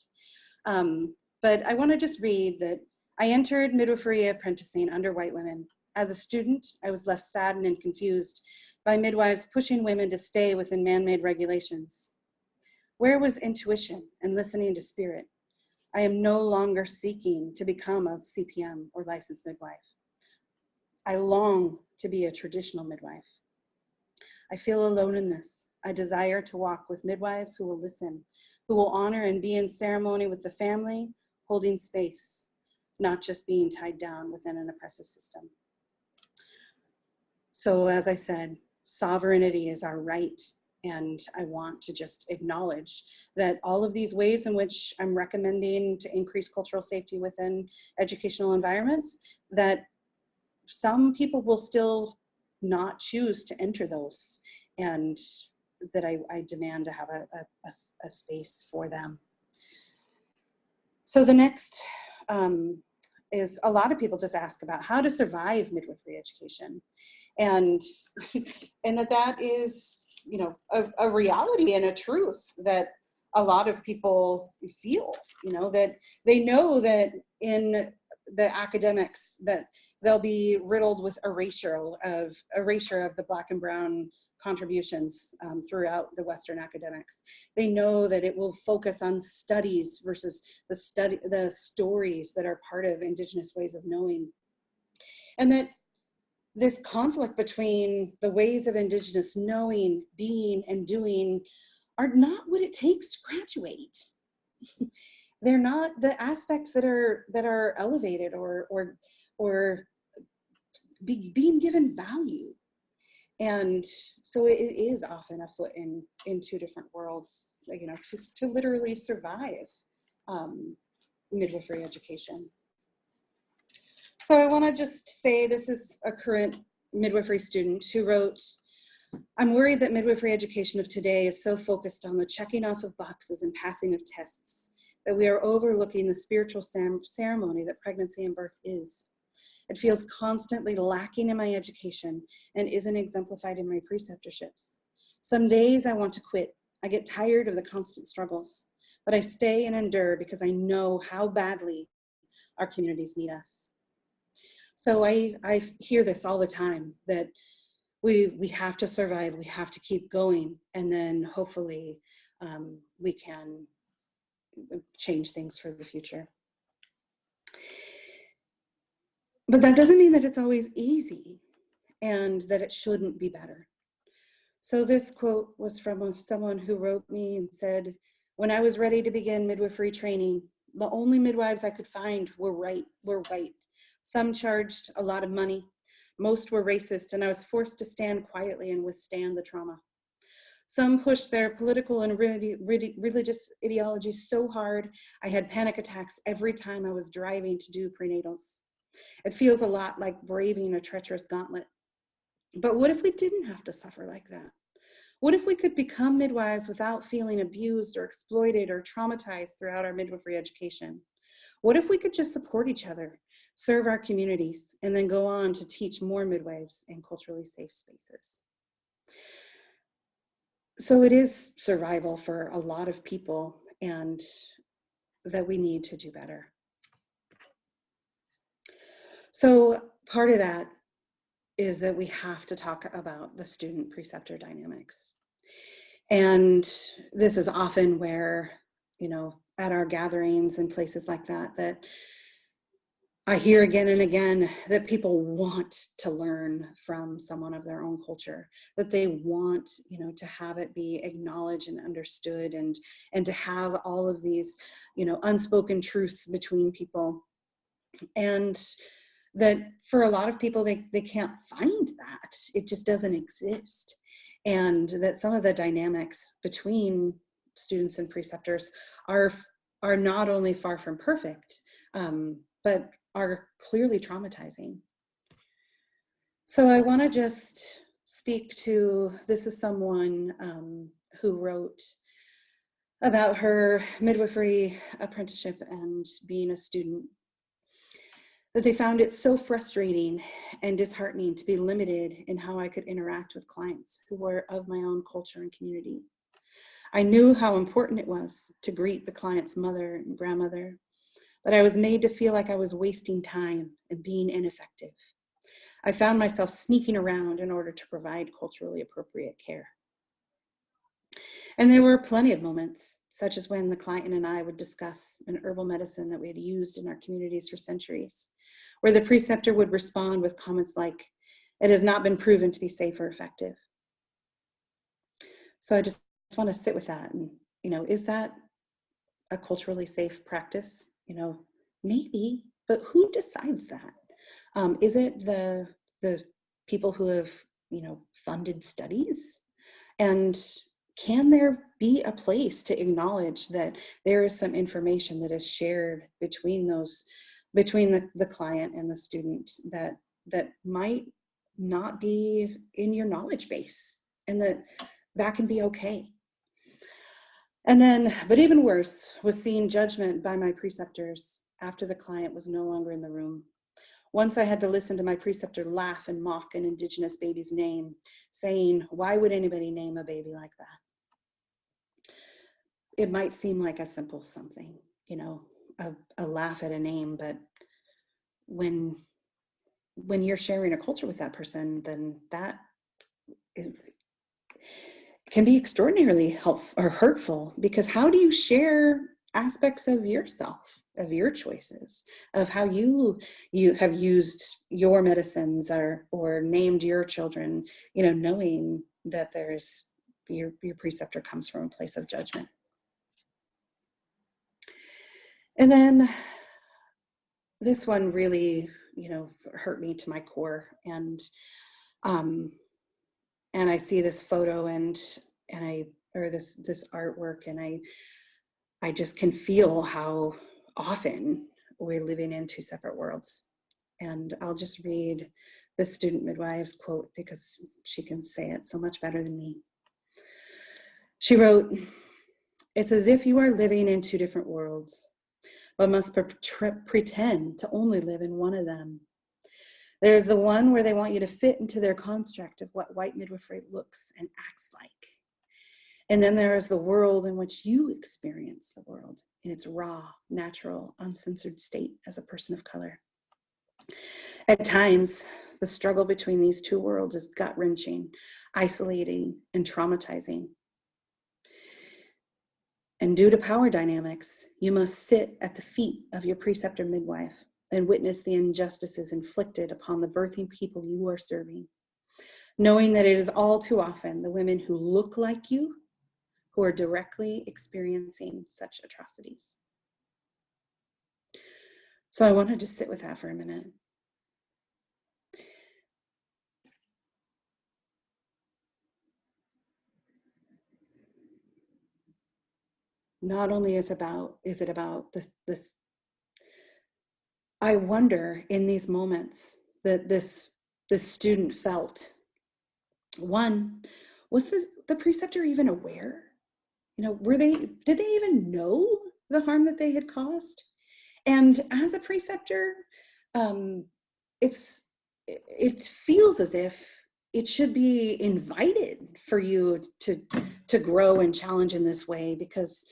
But I want to just read that I entered midwifery apprenticing under white women. As a student, I was left saddened and confused by midwives pushing women to stay within man-made regulations. Where was intuition and listening to spirit? I am no longer seeking to become a CPM or licensed midwife. I long to be a traditional midwife. I feel alone in this. I desire to walk with midwives who will listen, who will honor and be in ceremony with the family, holding space, not just being tied down within an oppressive system. So as I said, sovereignty is our right. And I want to just acknowledge that all of these ways in which I'm recommending to increase cultural safety within educational environments, that some people will still not choose to enter those, and that I demand to have a space for them. So the next is, a lot of people just ask about how to survive midwifery education. And that is, you know, a reality and a truth that a lot of people feel, you know, that they know that in the academics that they'll be riddled with erasure of the Black and brown contributions throughout the Western academics. They know that it will focus on studies versus the stories that are part of Indigenous ways of knowing. And that this conflict between the ways of Indigenous knowing, being, and doing are not what it takes to graduate. They're not the aspects that are elevated or being given value. And so it is often a foot in two different worlds, you know, to literally survive midwifery education. So I want to just say this is a current midwifery student who wrote, "I'm worried that midwifery education of today is so focused on the checking off of boxes and passing of tests that we are overlooking the spiritual ceremony that pregnancy and birth is. It feels constantly lacking in my education and isn't exemplified in my preceptorships. Some days I want to quit. I get tired of the constant struggles, but I stay and endure because I know how badly our communities need us." So I hear this all the time, that we have to survive, we have to keep going, and then hopefully we can change things for the future. But that doesn't mean that it's always easy and that it shouldn't be better. So this quote was from someone who wrote me and said, "When I was ready to begin midwifery training, the only midwives I could find were white. Some charged a lot of money. Most were racist, and I was forced to stand quietly and withstand the trauma. Some pushed their political and religious ideologies so hard, I had panic attacks every time I was driving to do prenatals. It feels a lot like braving a treacherous gauntlet. But what if we didn't have to suffer like that? What if we could become midwives without feeling abused or exploited or traumatized throughout our midwifery education? What if we could just support each other, serve our communities, and then go on to teach more midwives in culturally safe spaces?" So it is survival for a lot of people, and that we need to do better. So part of that is that we have to talk about the student preceptor dynamics. And this is often where, at our gatherings and places like that, that I hear again and again that people want to learn from someone of their own culture, that they want, to have it be acknowledged and understood, and to have all of these, unspoken truths between people. And that for a lot of people, they can't find that. It just doesn't exist. And that some of the dynamics between students and preceptors are not only far from perfect, but are clearly traumatizing. So I want to just speak to, this is someone who wrote about her midwifery apprenticeship and being a student, that they found it so frustrating and disheartening to be limited in how I could interact with clients who were of my own culture and community. I knew how important it was to greet the client's mother and grandmother, but I was made to feel like I was wasting time and being ineffective. I found myself sneaking around in order to provide culturally appropriate care. And there were plenty of moments, such as when the client and I would discuss an herbal medicine that we had used in our communities for centuries, where the preceptor would respond with comments like, "It has not been proven to be safe or effective." So I just want to sit with that. And, is that a culturally safe practice? Maybe, but who decides that? Is it the people who have, funded studies? And can there be a place to acknowledge that there is some information that is shared between the client and the student that might not be in your knowledge base, and that can be okay? And then, but even worse was seeing judgment by my preceptors after the client was no longer in the room. Once I had to listen to my preceptor laugh and mock an Indigenous baby's name, saying, "Why would anybody name a baby like that?" It might seem like a simple something, a laugh at a name, but when you're sharing a culture with that person, then that can be extraordinarily helpful or hurtful, because how do you share aspects of yourself, of your choices, of how you have used your medicines or named your children, knowing that there's your preceptor comes from a place of judgment? And then this one really, hurt me to my core. And I see this photo or this artwork, and I just can feel how often we're living in two separate worlds. And I'll just read the student midwife's quote because she can say it so much better than me. She wrote, "It's as if you are living in two different worlds, but must pretend to only live in one of them. There's the one where they want you to fit into their construct of what white midwifery looks and acts like. And then there is the world in which you experience the world in its raw, natural, uncensored state as a person of color. At times, the struggle between these two worlds is gut-wrenching, isolating, and traumatizing. And due to power dynamics, you must sit at the feet of your preceptor midwife and witness the injustices inflicted upon the birthing people you are serving, knowing that it is all too often the women who look like you who are directly experiencing such atrocities." So I wanted to sit with that for a minute. Not only is it about this, I wonder in these moments that this student felt, one, was the preceptor even aware? You know, did they even know the harm that they had caused? And as a preceptor, it feels as if it should be invited for you to grow and challenge in this way, because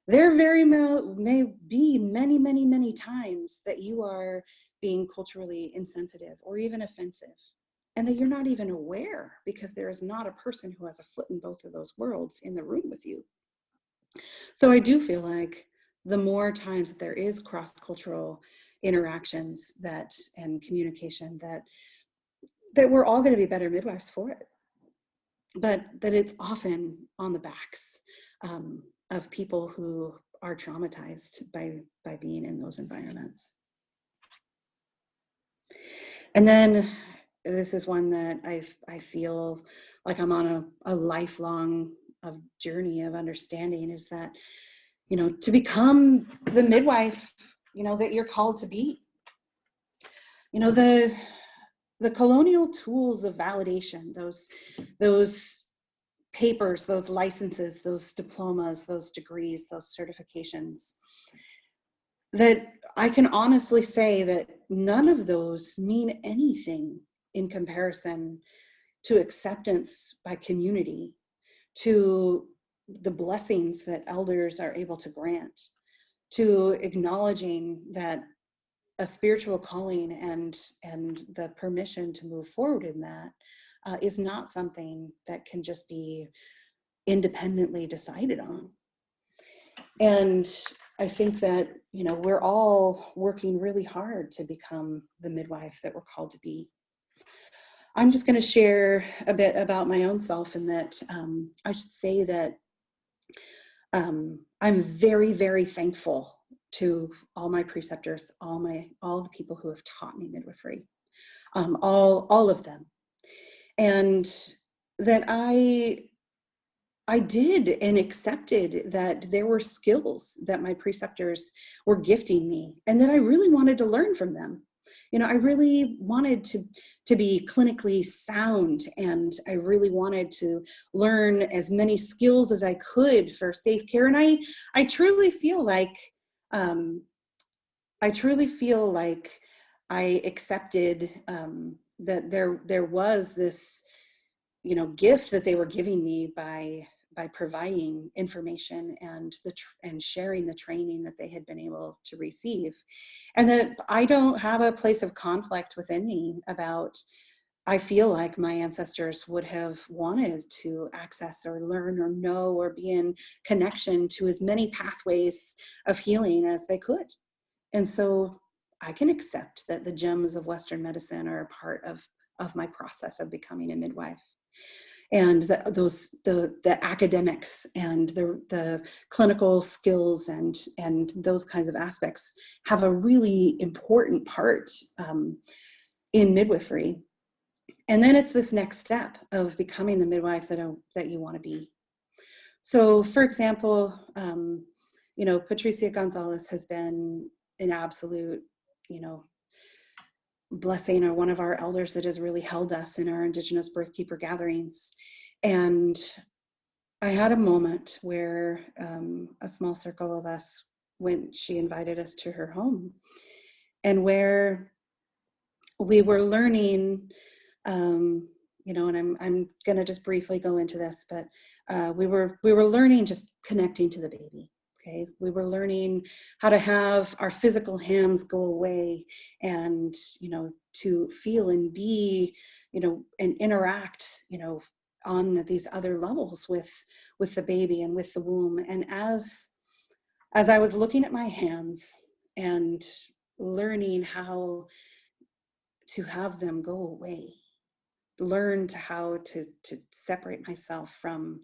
there may be many times that you are being culturally insensitive or even offensive, and that you're not even aware because there is not a person who has a foot in both of those worlds in the room with you. So I do feel like the more times that there is cross-cultural interactions and communication, that we're all going to be better midwives for it, but that it's often on the backs of people who are traumatized by being in those environments. And then this is one that I feel like I'm on a lifelong journey of understanding, is that, you know, to become the midwife, you know, that you're called to be, you know, the colonial tools of validation, those papers, those licenses, those diplomas, those degrees, those certifications, that I can honestly say that none of those mean anything in comparison to acceptance by community, to the blessings that elders are able to grant, to acknowledging that a spiritual calling and the permission to move forward in that is not something that can just be independently decided on. And I think that, you know, we're all working really hard to become the midwife that we're called to be. I'm just going to share a bit about my own self, and that I should say that I'm very thankful to all my preceptors, all the people who have taught me midwifery, all of them, and that I did and accepted that there were skills that my preceptors were gifting me, and that I really wanted to learn from them. You know, I really wanted to be clinically sound, and I really wanted to learn as many skills as I could for safe care. And I truly feel like I accepted that there was this, you know, gift that they were giving me by providing information and sharing the training that they had been able to receive. And that I don't have a place of conflict within me about, I feel like my ancestors would have wanted to access or learn or know or be in connection to as many pathways of healing as they could. And so I can accept that the gems of Western medicine are a part of my process of becoming a midwife. And the academics and the clinical skills and those kinds of aspects have a really important part in midwifery. And then it's this next step of becoming the midwife that you want to be. So, for example, you know, Patricia Gonzalez has been an absolute, you know, blessing, or one of our elders that has really held us in our Indigenous birthkeeper gatherings. And I had a moment where a small circle of us, when she invited us to her home, and where we were learning, you know, and I'm going to just briefly go into this, but we were learning just connecting to the baby. Okay, we were learning how to have our physical hands go away, and, you know, to feel and be, you know, and interact, you know, on these other levels with the baby and with the womb. And as I was looking at my hands and learning how to have them go away, learn how to separate myself from,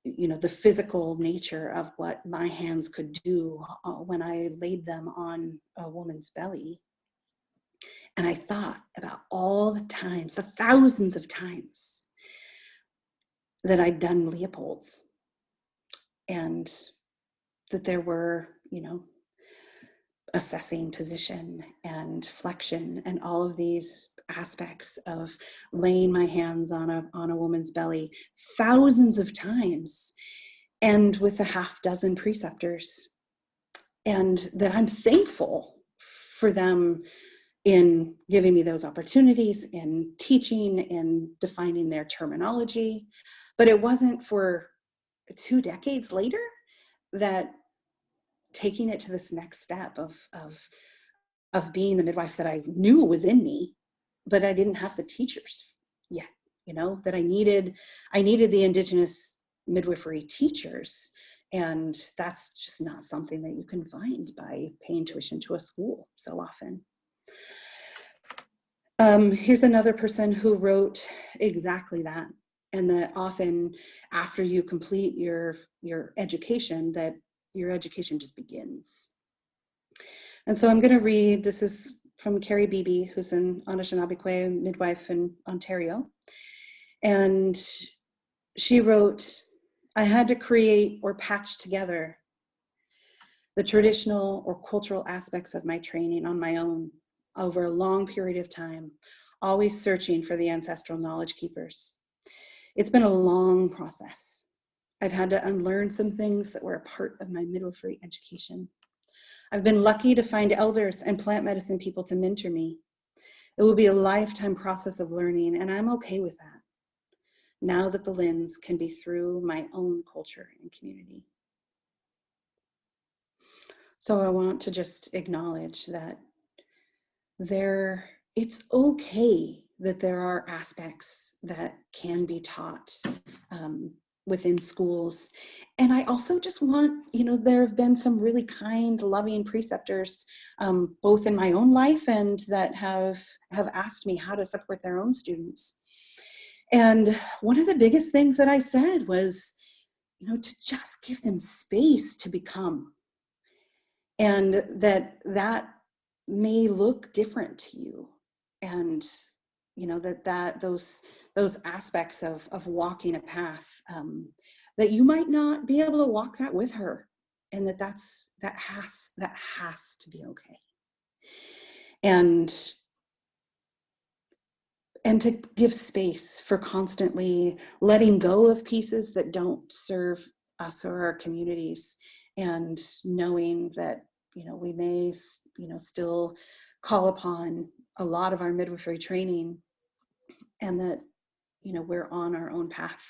you know, the physical nature of what my hands could do when I laid them on a woman's belly. And I thought about all the times, the thousands of times that I'd done Leopold's, and that there were, you know, assessing position and flexion and all of these aspects of laying my hands on a woman's belly thousands of times, and with a half dozen preceptors. And that I'm thankful for them in giving me those opportunities, in teaching, in defining their terminology. But it wasn't for 2 decades later that taking it to this next step of being the midwife that I knew was in me, but I didn't have the teachers yet, you know, that I needed the Indigenous midwifery teachers. And that's just not something that you can find by paying tuition to a school so often. Here's another person who wrote exactly that. And that often after you complete your education, that your education just begins. And so I'm going to read, this is from Carrie Beebe, who's an Anishinaabe midwife in Ontario. And she wrote, I had to create or patch together the traditional or cultural aspects of my training on my own over a long period of time, always searching for the ancestral knowledge keepers. It's been a long process. I've had to unlearn some things that were a part of my midwifery education. I've been lucky to find elders and plant medicine people to mentor me. It will be a lifetime process of learning, and I'm okay with that, now that the lens can be through my own culture and community. So I want to just acknowledge that it's okay that there are aspects that can be taught within schools. And I also just want, you know, there have been some really kind, loving preceptors, both in my own life and that have asked me how to support their own students. And one of the biggest things that I said was, you know, to just give them space to become. And that may look different to you. And, you know, those aspects of walking a path, that you might not be able to walk that with her, and that has to be okay. And to give space for constantly letting go of pieces that don't serve us or our communities, and knowing that, you know, we may, you know, still call upon a lot of our midwifery training, and that, you know, we're on our own path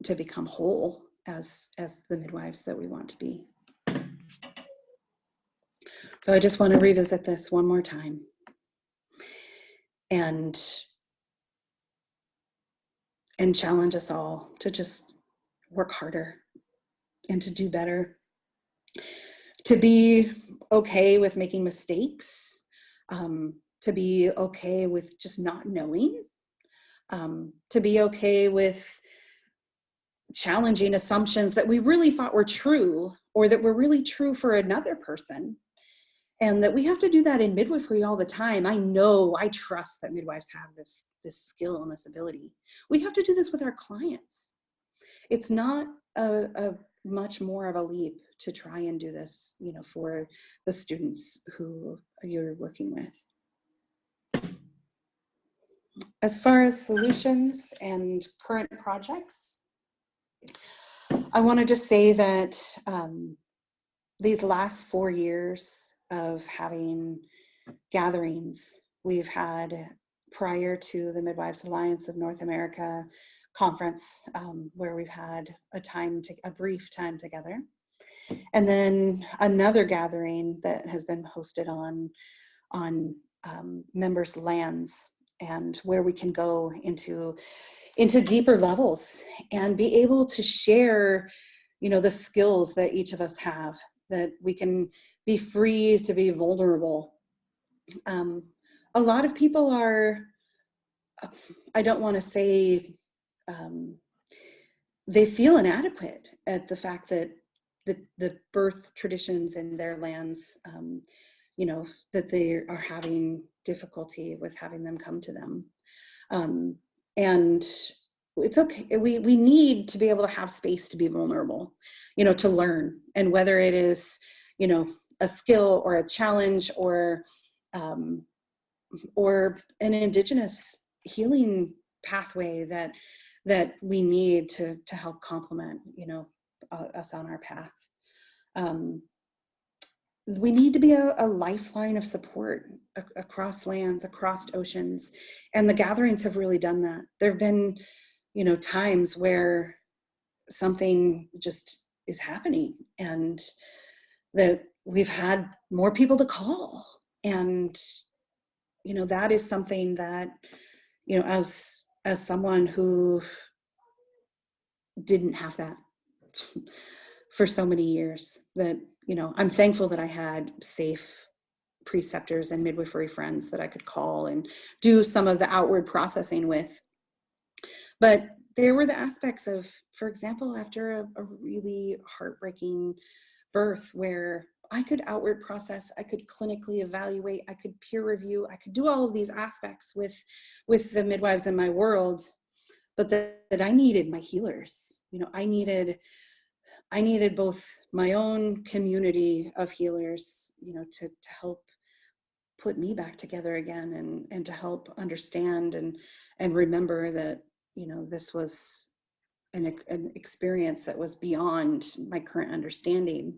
to become whole as the midwives that we want to be. So I just want to revisit this one more time and challenge us all to just work harder and to do better, to be okay with making mistakes, to be okay with just not knowing, to be okay with challenging assumptions that we really thought were true, or that were really true for another person. And that we have to do that in midwifery all the time. I trust that midwives have this skill and this ability. We have to do this with our clients. It's not a much more of a leap to try and do this, you know, for the students who you're working with. As far as solutions and current projects, I want to just say that these last 4 years of having gatherings we've had prior to the Midwives Alliance of North America conference, where we've had a brief time together, and then another gathering that has been hosted on members' lands, and where we can go into deeper levels and be able to share, you know, the skills that each of us have, that we can be free to be vulnerable. A lot of people are, I don't want to say, they feel inadequate at the fact that the birth traditions in their lands, you know, that they are having difficulty with having them come to them. And it's okay. We need to be able to have space to be vulnerable, you know, to learn. And whether it is, you know, a skill or a challenge or an Indigenous healing pathway that we need to help complement, you know, us on our path. We need to be a lifeline of support across lands, across oceans, and the gatherings have really done that. There have been, you know, times where something just is happening and that we've had more people to call. And, you know, that is something that, you know, as someone who didn't have that for so many years, that, you know, I'm thankful that I had safe preceptors and midwifery friends that I could call and do some of the outward processing with. But there were the aspects of, for example, after a really heartbreaking birth, where I could outward process, I could clinically evaluate, I could peer review, I could do all of these aspects with the midwives in my world, but that I needed my healers. You know, I needed both my own community of healers, you know, to help put me back together again, and to help understand and remember that, you know, this was an experience that was beyond my current understanding.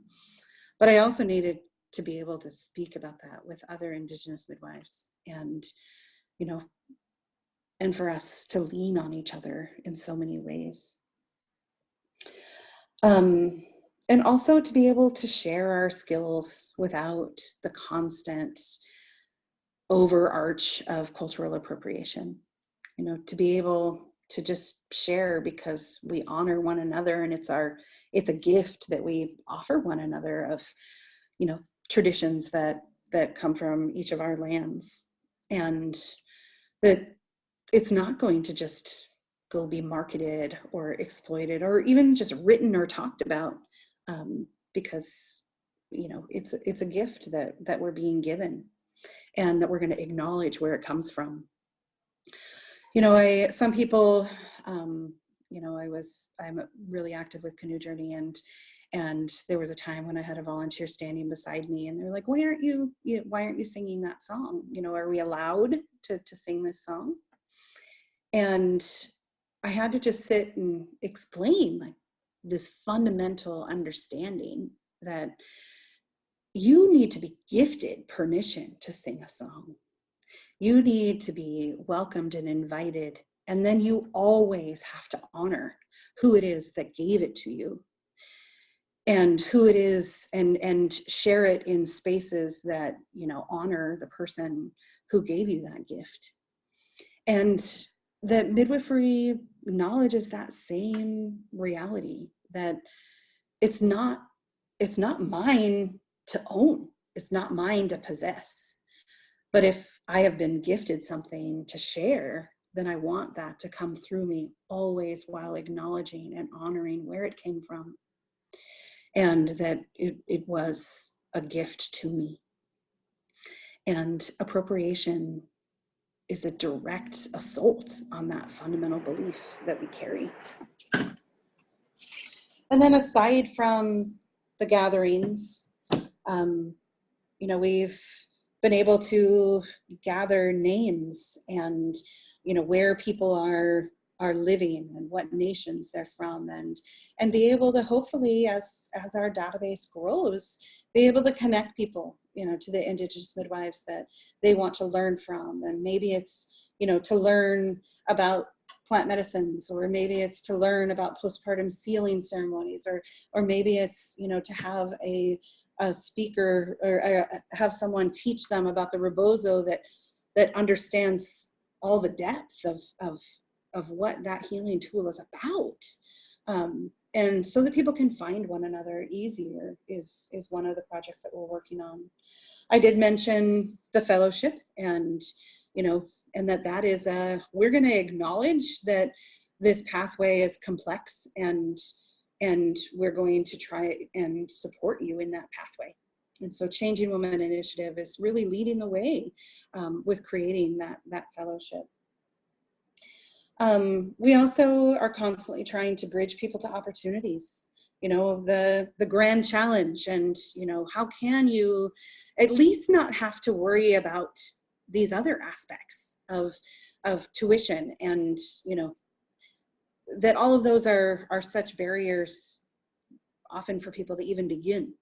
But I also needed to be able to speak about that with other Indigenous midwives, and, you know, and for us to lean on each other in so many ways. And also to be able to share our skills without the constant overarch of cultural appropriation, you know, to be able to just share because we honor one another, and it's a gift that we offer one another of, you know, traditions that come from each of our lands, and that it's not going to just go be marketed or exploited or even just written or talked about, because, you know, it's a gift that we're being given, and that we're going to acknowledge where it comes from. You know, some people, you know, I'm really active with Canoe Journey, and there was a time when I had a volunteer standing beside me, and they're like, why aren't you singing that song? You know, are we allowed to sing this song? And I had to just sit and explain, like, this fundamental understanding that you need to be gifted permission to sing a song. You need to be welcomed and invited, and then you always have to honor who it is that gave it to you, and who it is, and share it in spaces that, you know, honor the person who gave you that gift. And that midwifery acknowledges that same reality, that it's not mine to own, it's not mine to possess. But if I have been gifted something to share, then I want that to come through me, always while acknowledging and honoring where it came from, and that it was a gift to me. And appropriation is a direct assault on that fundamental belief that we carry. And then aside from the gatherings, you know, we've been able to gather names and, you know, where people are living and what nations they're from, and be able to hopefully, as our database grows, be able to connect people, you know, to the Indigenous midwives that they want to learn from. And maybe it's, you know, to learn about plant medicines, or maybe it's to learn about postpartum sealing ceremonies, or maybe it's, you know, to have a speaker, or have someone teach them about the rebozo that understands all the depth of what that healing tool is about. And so that people can find one another easier is one of the projects that we're working on. I did mention the fellowship, and, you know, and that is we're going to acknowledge that this pathway is complex, and we're going to try and support you in that pathway. And so Changing Women Initiative is really leading the way with creating that fellowship. We also are constantly trying to bridge people to opportunities, you know, the grand challenge, and, you know, how can you at least not have to worry about these other aspects of tuition, and, you know, that all of those are such barriers often for people to even begin,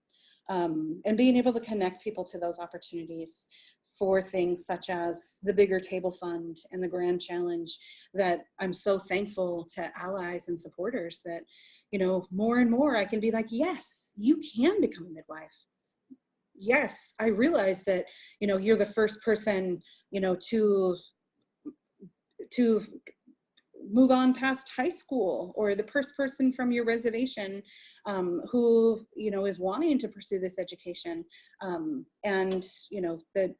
and being able to connect people to those opportunities for things such as the Bigger Table Fund and the Grand Challenge, that I'm so thankful to allies and supporters that, you know, more and more I can be like, yes, you can become a midwife. Yes, I realize that, you know, you're the first person, you know, to move on past high school, or the first person from your reservation who, you know, is wanting to pursue this education. And, you know, that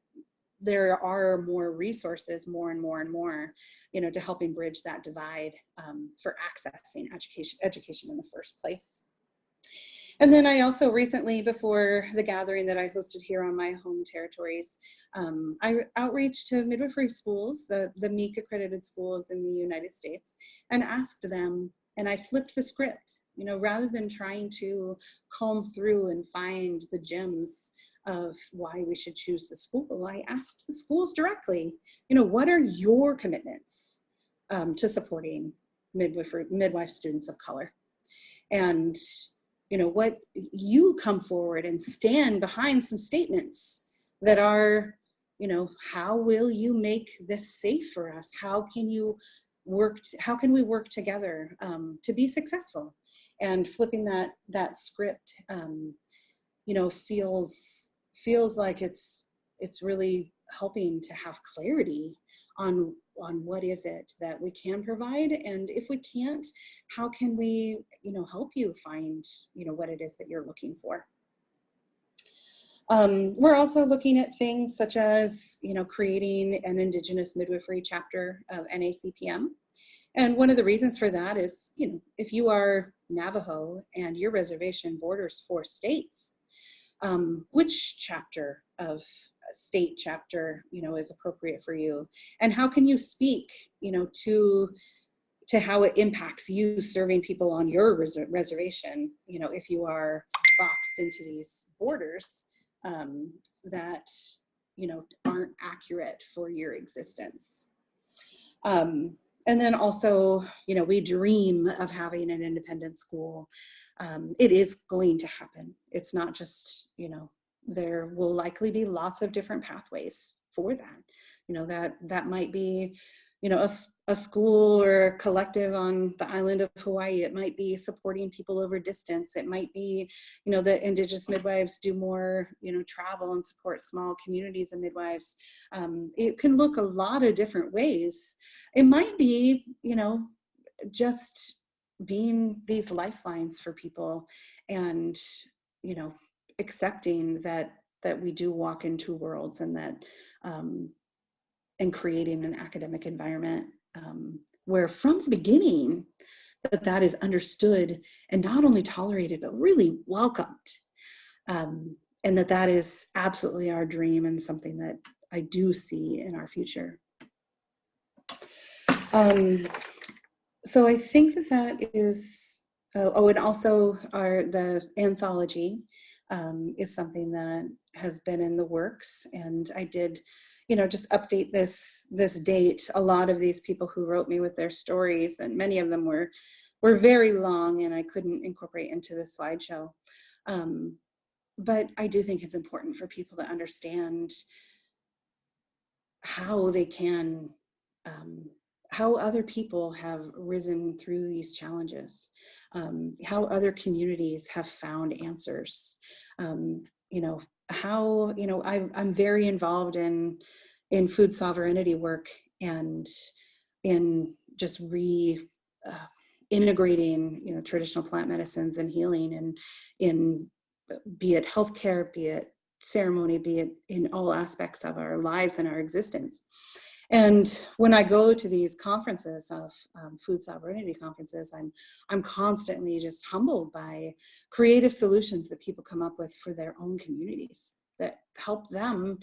there are more resources, more and more and more, you know, to helping bridge that divide for accessing education in the first place. And then I also recently, before the gathering that I hosted here on my home territories, I outreached to midwifery schools, the MEEC accredited schools in the United States, and asked them, and I flipped the script, you know, rather than trying to comb through and find the gems of why we should choose the school, I asked the schools directly, you know, what are your commitments to supporting midwife students of color? And, you know, what you come forward and stand behind some statements that are, you know, how will you make this safe for us? How can you how can we work together to be successful? And flipping that script, you know, feels like it's really helping to have clarity on what is it that we can provide, and if we can't, how can we, you know, help you find, you know, what it is that you're looking for. We're also looking at things such as, you know, creating an Indigenous Midwifery chapter of NACPM. And one of the reasons for that is, you know, if you are Navajo and your reservation borders 4 states, which chapter of state chapter, you know, is appropriate for you, and how can you speak, you know, to how it impacts you serving people on your reservation, you know, if you are boxed into these borders that, you know, aren't accurate for your existence. And then also, you know, we dream of having an independent school. It is going to happen. It's not just, you know, there will likely be lots of different pathways for that. You know, that might be, you know, a school or a collective on the island of Hawaii. It might be supporting people over distance. It might be, you know, the Indigenous midwives do more, you know, travel and support small communities of midwives. It can look a lot of different ways. It might be, you know, just being these lifelines for people, and, you know, accepting that we do walk in 2 worlds, and that and creating an academic environment where from the beginning that is understood and not only tolerated but really welcomed, and that is absolutely our dream and something that I do see in our future. So I think that is and also the anthology is something that has been in the works, and I did, just update this date. A lot of these people who wrote me with their stories, and many of them were very long, and I couldn't incorporate into the slideshow. But I do think it's important for people to understand how they can, how other people have risen through these challenges, how other communities have found answers. How, I'm very involved in food sovereignty work, and in just integrating, traditional plant medicines and healing, and in, be it healthcare, be it ceremony, be it in all aspects of our lives and our existence. And when I go to these conferences of food sovereignty conferences, I'm constantly just humbled by creative solutions that people come up with for their own communities that help them,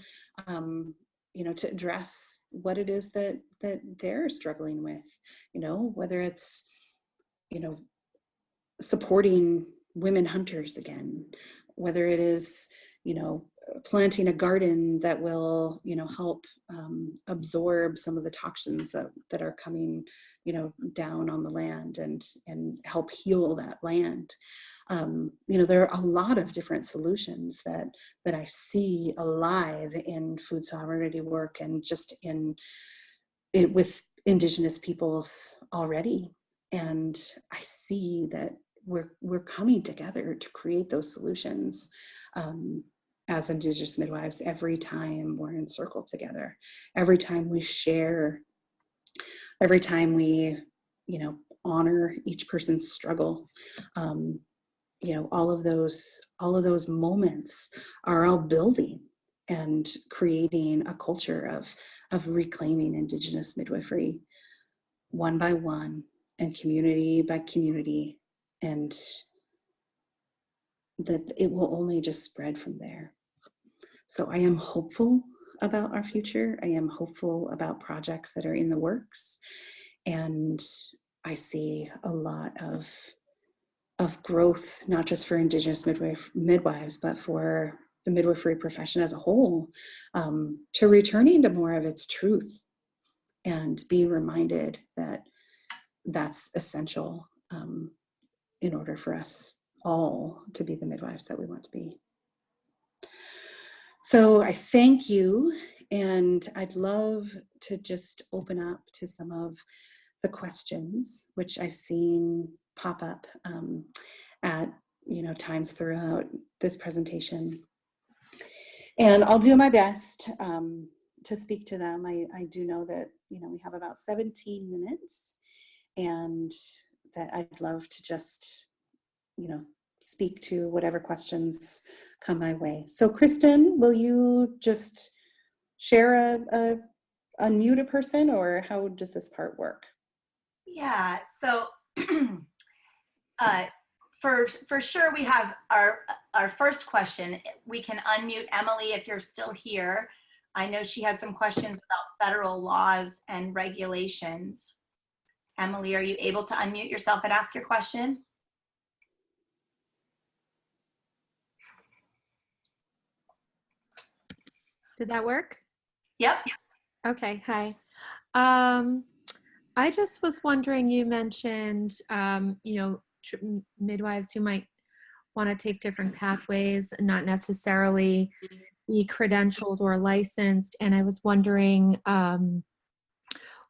to address what it is that they're struggling with. Whether it's, supporting women hunters again, whether it is, planting a garden that will, help absorb some of the toxins that are coming, down on the land, and help heal that land. There are a lot of different solutions that I see alive in food sovereignty work, and just in it with Indigenous peoples already. And I see that we're coming together to create those solutions as Indigenous midwives every time we're in circle together, every time we share, every time we, honor each person's struggle. All of those moments are all building and creating a culture of reclaiming Indigenous midwifery one by one and community by community, and that it will only just spread from there. So I am hopeful about our future. I am hopeful about projects that are in the works, and I see a lot of growth, not just for Indigenous midwives, but for the midwifery profession as a whole, to returning to more of its truth, and being reminded that that's essential in order for us all to be the midwives that we want to be. So I thank you, and I'd love to just open up to some of the questions which I've seen pop up at times throughout this presentation. And I'll do my best to speak to them. I do know that we have about 17 minutes, and that I'd love to just speak to whatever questions come my way. So Kristen, will you just share unmute a person, or how does this part work? Yeah, so for sure we have our first question. We can unmute Emily if you're still here. I know she had some questions about federal laws and regulations. Emily, are you able to unmute yourself and ask your question? Did that work? Yep. Okay, hi. I just was wondering, you mentioned, midwives who might want to take different pathways, not necessarily be credentialed or licensed. And I was wondering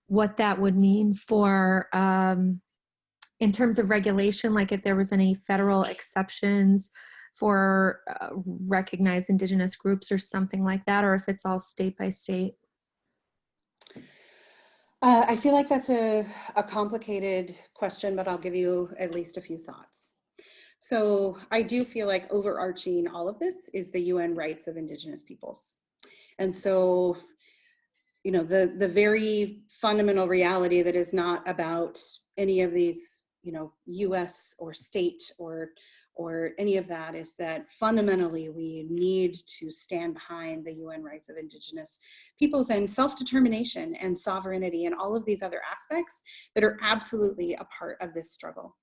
what that would mean for, in terms of regulation, like if there was any federal exceptions for recognized Indigenous groups or something like that, or if it's all state by state. I feel like that's a complicated question, but I'll give you at least a few thoughts. So I do feel like overarching all of this is the UN rights of Indigenous peoples. And so, the very fundamental reality that is not about any of these, US or state or any of that, is that fundamentally we need to stand behind the UN rights of Indigenous peoples and self-determination and sovereignty and all of these other aspects that are absolutely a part of this struggle.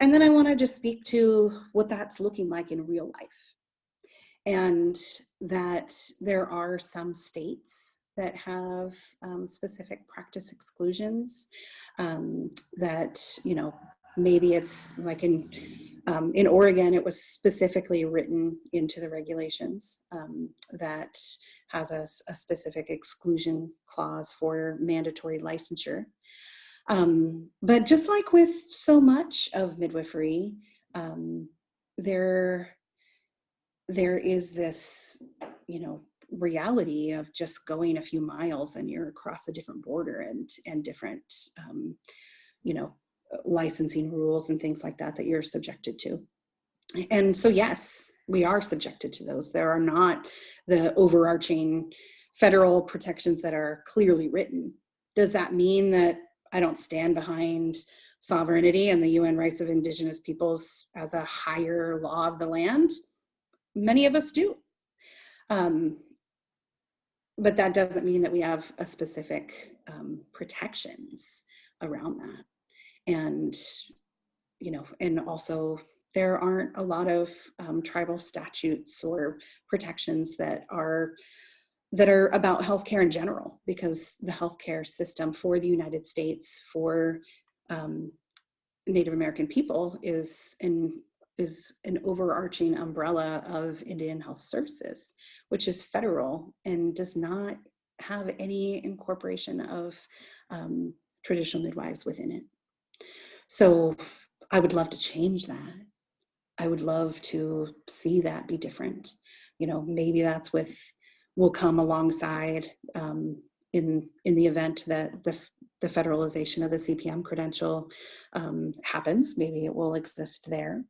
And then I want to just speak to what that's looking like in real life. And that there are some states that have specific practice exclusions that, you know, maybe it's like in Oregon, it was specifically written into the regulations that has a specific exclusion clause for mandatory licensure. But just like with so much of midwifery, there is this, you know, reality of just going a few miles and you're across a different border and different, you know, licensing rules and things like that that you're subjected to. And so, yes, we are subjected to those. There are not the overarching federal protections that are clearly written. Does that mean that I don't stand behind sovereignty and the UN rights of Indigenous peoples as a higher law of the land? Many of us do. But that doesn't mean that we have a specific protections around that. And, you know, and also there aren't a lot of tribal statutes or protections that are about healthcare in general, because the healthcare system for the United States for Native American people is an overarching umbrella of Indian Health Services, which is federal and does not have any incorporation of traditional midwives within it. So I would love to change that. I would love to see that be different. You know, maybe that's will come alongside in the event that the federalization of the CPM credential happens. Maybe it will exist there.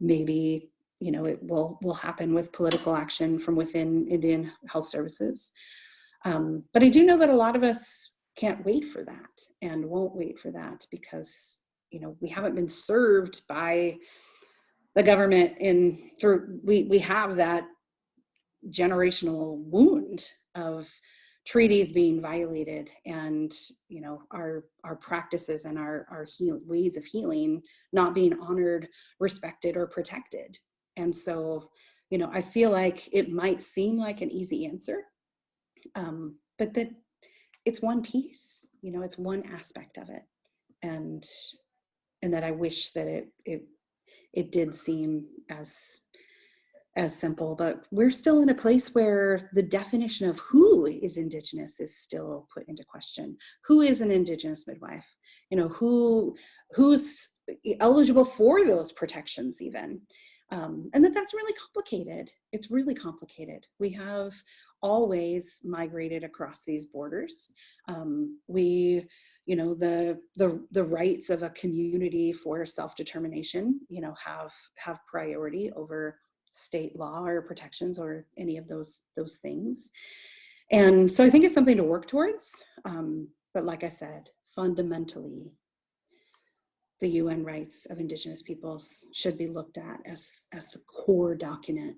Maybe, you know, it will happen with political action from within Indian Health Services. But I do know that a lot of us can't wait for that and won't wait for that because, you know, we haven't been served by the government we have that generational wound of treaties being violated and, you know, our practices and our ways of healing not being honored, respected, or protected. And so, you know, I feel like it might seem like an easy answer, but that it's one piece, you know, it's one aspect of it. And that I wish that it did seem as simple, but we're still in a place where the definition of who is Indigenous is still put into question. Who is an Indigenous midwife? You know, who's eligible for those protections even? And that's really complicated. It's really complicated. We have always migrated across these borders. You know, the rights of a community for self-determination, you know, have priority over state law or protections or any of those things. And so I think it's something to work towards. But like I said, fundamentally, the UN rights of Indigenous peoples should be looked at as the core document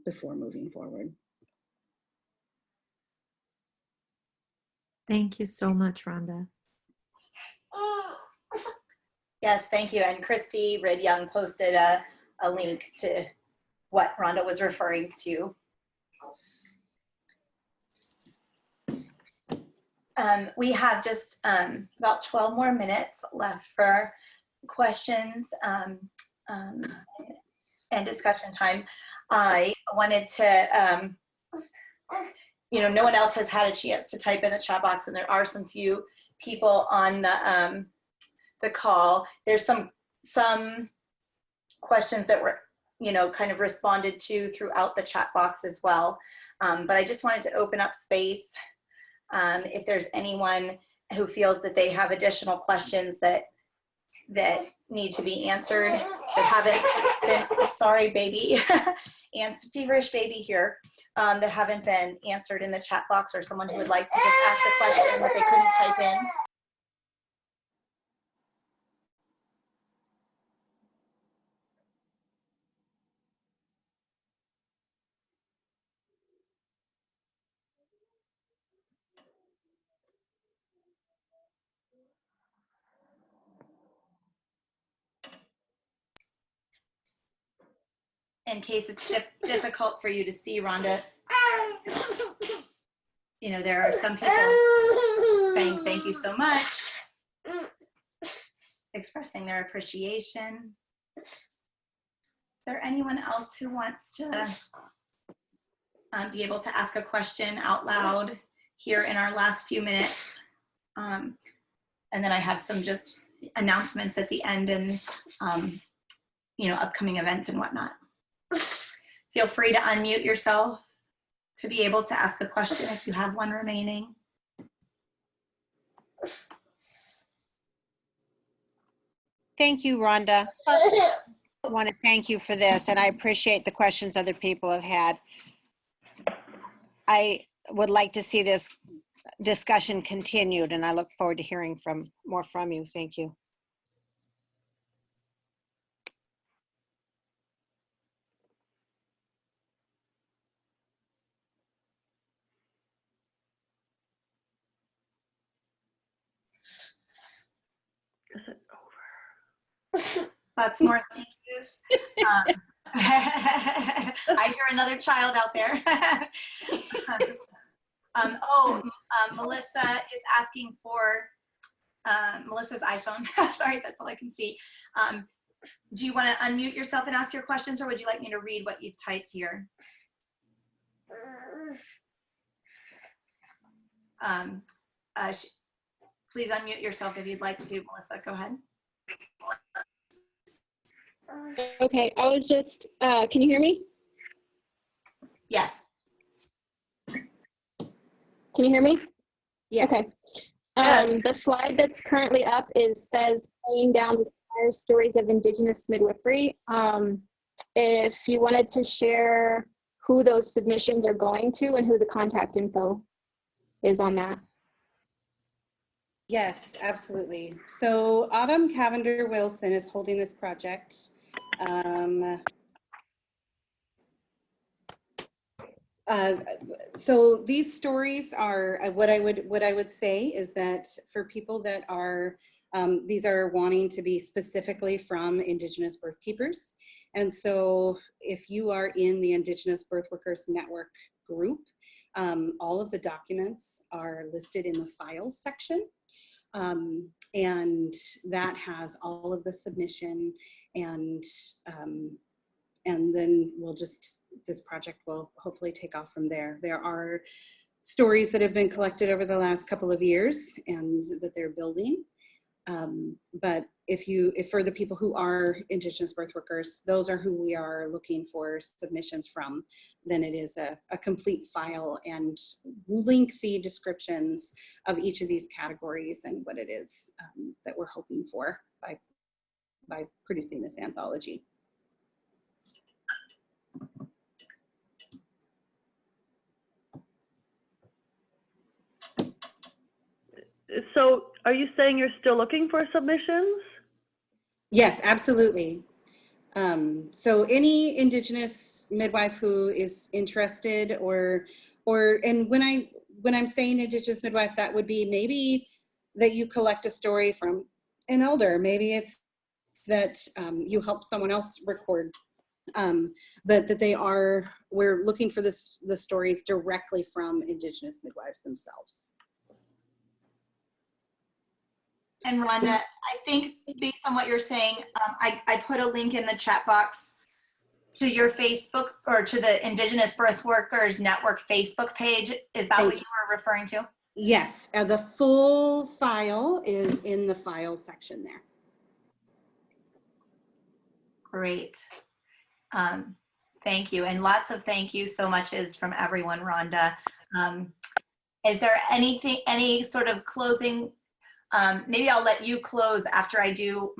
before moving forward. Thank you so much, Rhonda. Yes, thank you. And Christy Red Young posted a link to what Rhonda was referring to. We have just about 12 more minutes left for questions and discussion time. I wanted to, you know, no one else has had a chance to type in the chat box, and there are some few people on the call. There's some questions that were, you know, kind of responded to throughout the chat box as well. But I just wanted to open up space if there's anyone who feels that they have additional questions that need to be answered, that haven't been, sorry baby, and feverish baby here, that haven't been answered in the chat box, or someone who would like to just ask a question that they couldn't type in. in case it's difficult for you to see, Rhonda, you know, there are some people saying thank you so much, expressing their appreciation. Is there anyone else who wants to be able to ask a question out loud here in our last few minutes? And then I have some just announcements at the end and, you know, upcoming events and whatnot. Feel free to unmute yourself to be able to ask a question if you have one remaining. Thank you, Rhonda. I want to thank you for this, and I appreciate the questions other people have had. I would like to see this discussion continued, and I look forward to hearing more from you. Thank you. Is it over? Lots more thank yous. I hear another child out there. Melissa is asking for Melissa's iPhone. Sorry, that's all I can see. Do you want to unmute yourself and ask your questions, or would you like me to read what you've typed here? Please unmute yourself if you'd like to, Melissa. Go ahead. Okay, I was just, can you hear me? Yes. Can you hear me? Yes. Okay. The slide that's currently up says laying down the fire stories of Indigenous midwifery. If you wanted to share who those submissions are going to and who the contact info is on that. Yes, absolutely. So Autumn Cavender Wilson is holding this project. So these stories are what I would say is that for people that are these are wanting to be specifically from Indigenous birth keepers. And so if you are in the Indigenous Birth Workers Network group, all of the documents are listed in the files section. And that has all of the submission, and then this project will hopefully take off from there. There are stories that have been collected over the last couple of years and that they're building. But if for the people who are Indigenous birth workers, those are who we are looking for submissions from, then it is a complete file and lengthy descriptions of each of these categories and what it is that we're hoping for by producing this anthology. So are you saying you're still looking for submissions? Yes, absolutely. So any Indigenous midwife who is interested and when I'm saying Indigenous midwife, that would be maybe that you collect a story from an elder. Maybe it's that you help someone else record, but that we're looking for the stories directly from Indigenous midwives themselves. And Rhonda, I think based on what you're saying, I put a link in the chat box to your Facebook or to the Indigenous Birth Workers Network Facebook page. Is that what you were referring to? Yes, the full file is in the file section there. Great. Thank you. And lots of thank you so much is from everyone, Rhonda. Is there any sort of closing? Maybe I'll let you close after I do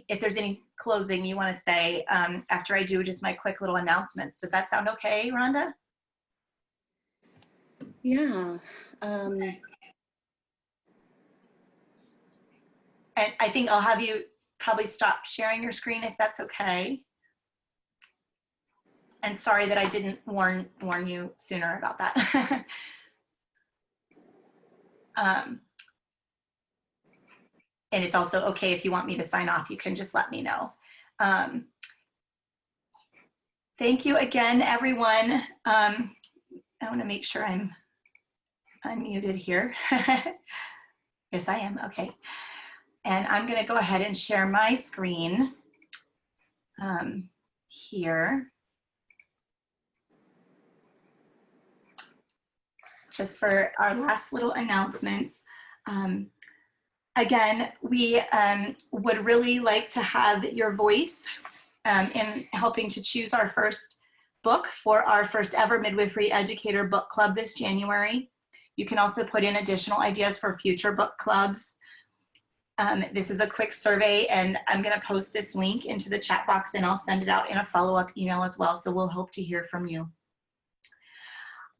if there's any closing you want to say after I do just my quick little announcements. Does that sound okay, Rhonda? Yeah. And I think I'll have you probably stop sharing your screen if that's okay. And sorry that I didn't warn you sooner about that. And it's also okay if you want me to sign off, you can just let me know. Thank you again, everyone. I want to make sure I'm unmuted here. Yes, I am. Okay. And I'm going to go ahead and share my screen here. Just for our last little announcements. Again, we would really like to have your voice in helping to choose our first book for our first ever Midwifery Educator Book Club this January. You can also put in additional ideas for future book clubs. This is a quick survey, and I'm going to post this link into the chat box, and I'll send it out in a follow-up email as well, so we'll hope to hear from you.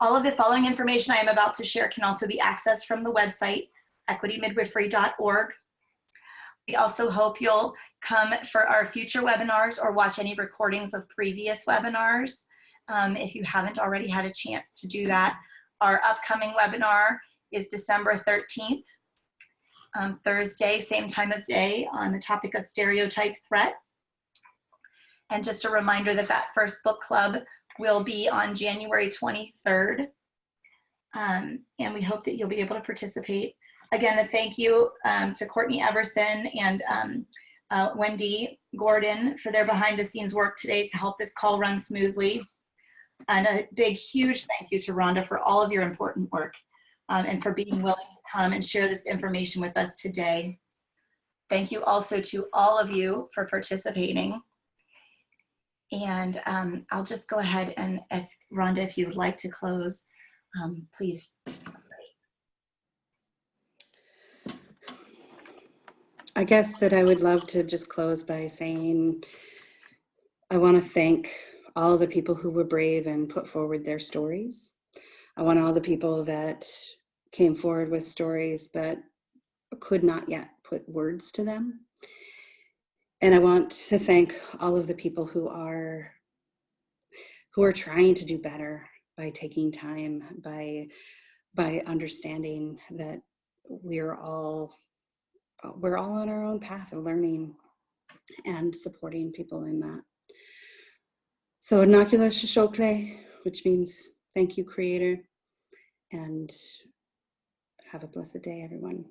All of the following information I am about to share can also be accessed from the website, equitymidwifery.org. We also hope you'll come for our future webinars or watch any recordings of previous webinars if you haven't already had a chance to do that. Our upcoming webinar is December 13th, Thursday, same time of day, on the topic of stereotype threat. And just a reminder that that first book club will be on January 23rd. And we hope that you'll be able to participate. Again, a thank you to Courtney Everson and Wendy Gordon for their behind the scenes work today to help this call run smoothly. And a big, huge thank you to Rhonda for all of your important work and for being willing to come and share this information with us today. Thank you also to all of you for participating. And I'll just go ahead and, if Rhonda, if you would like to close, please. I guess that I would love to just close by saying I want to thank all the people who were brave and put forward their stories. I want all the people that came forward with stories but could not yet put words to them. And I want to thank all of the people who are trying to do better by taking time, by understanding that we're all on our own path of learning and supporting people in that. So Nakula Shishokle, which means thank you, Creator, and have a blessed day, everyone.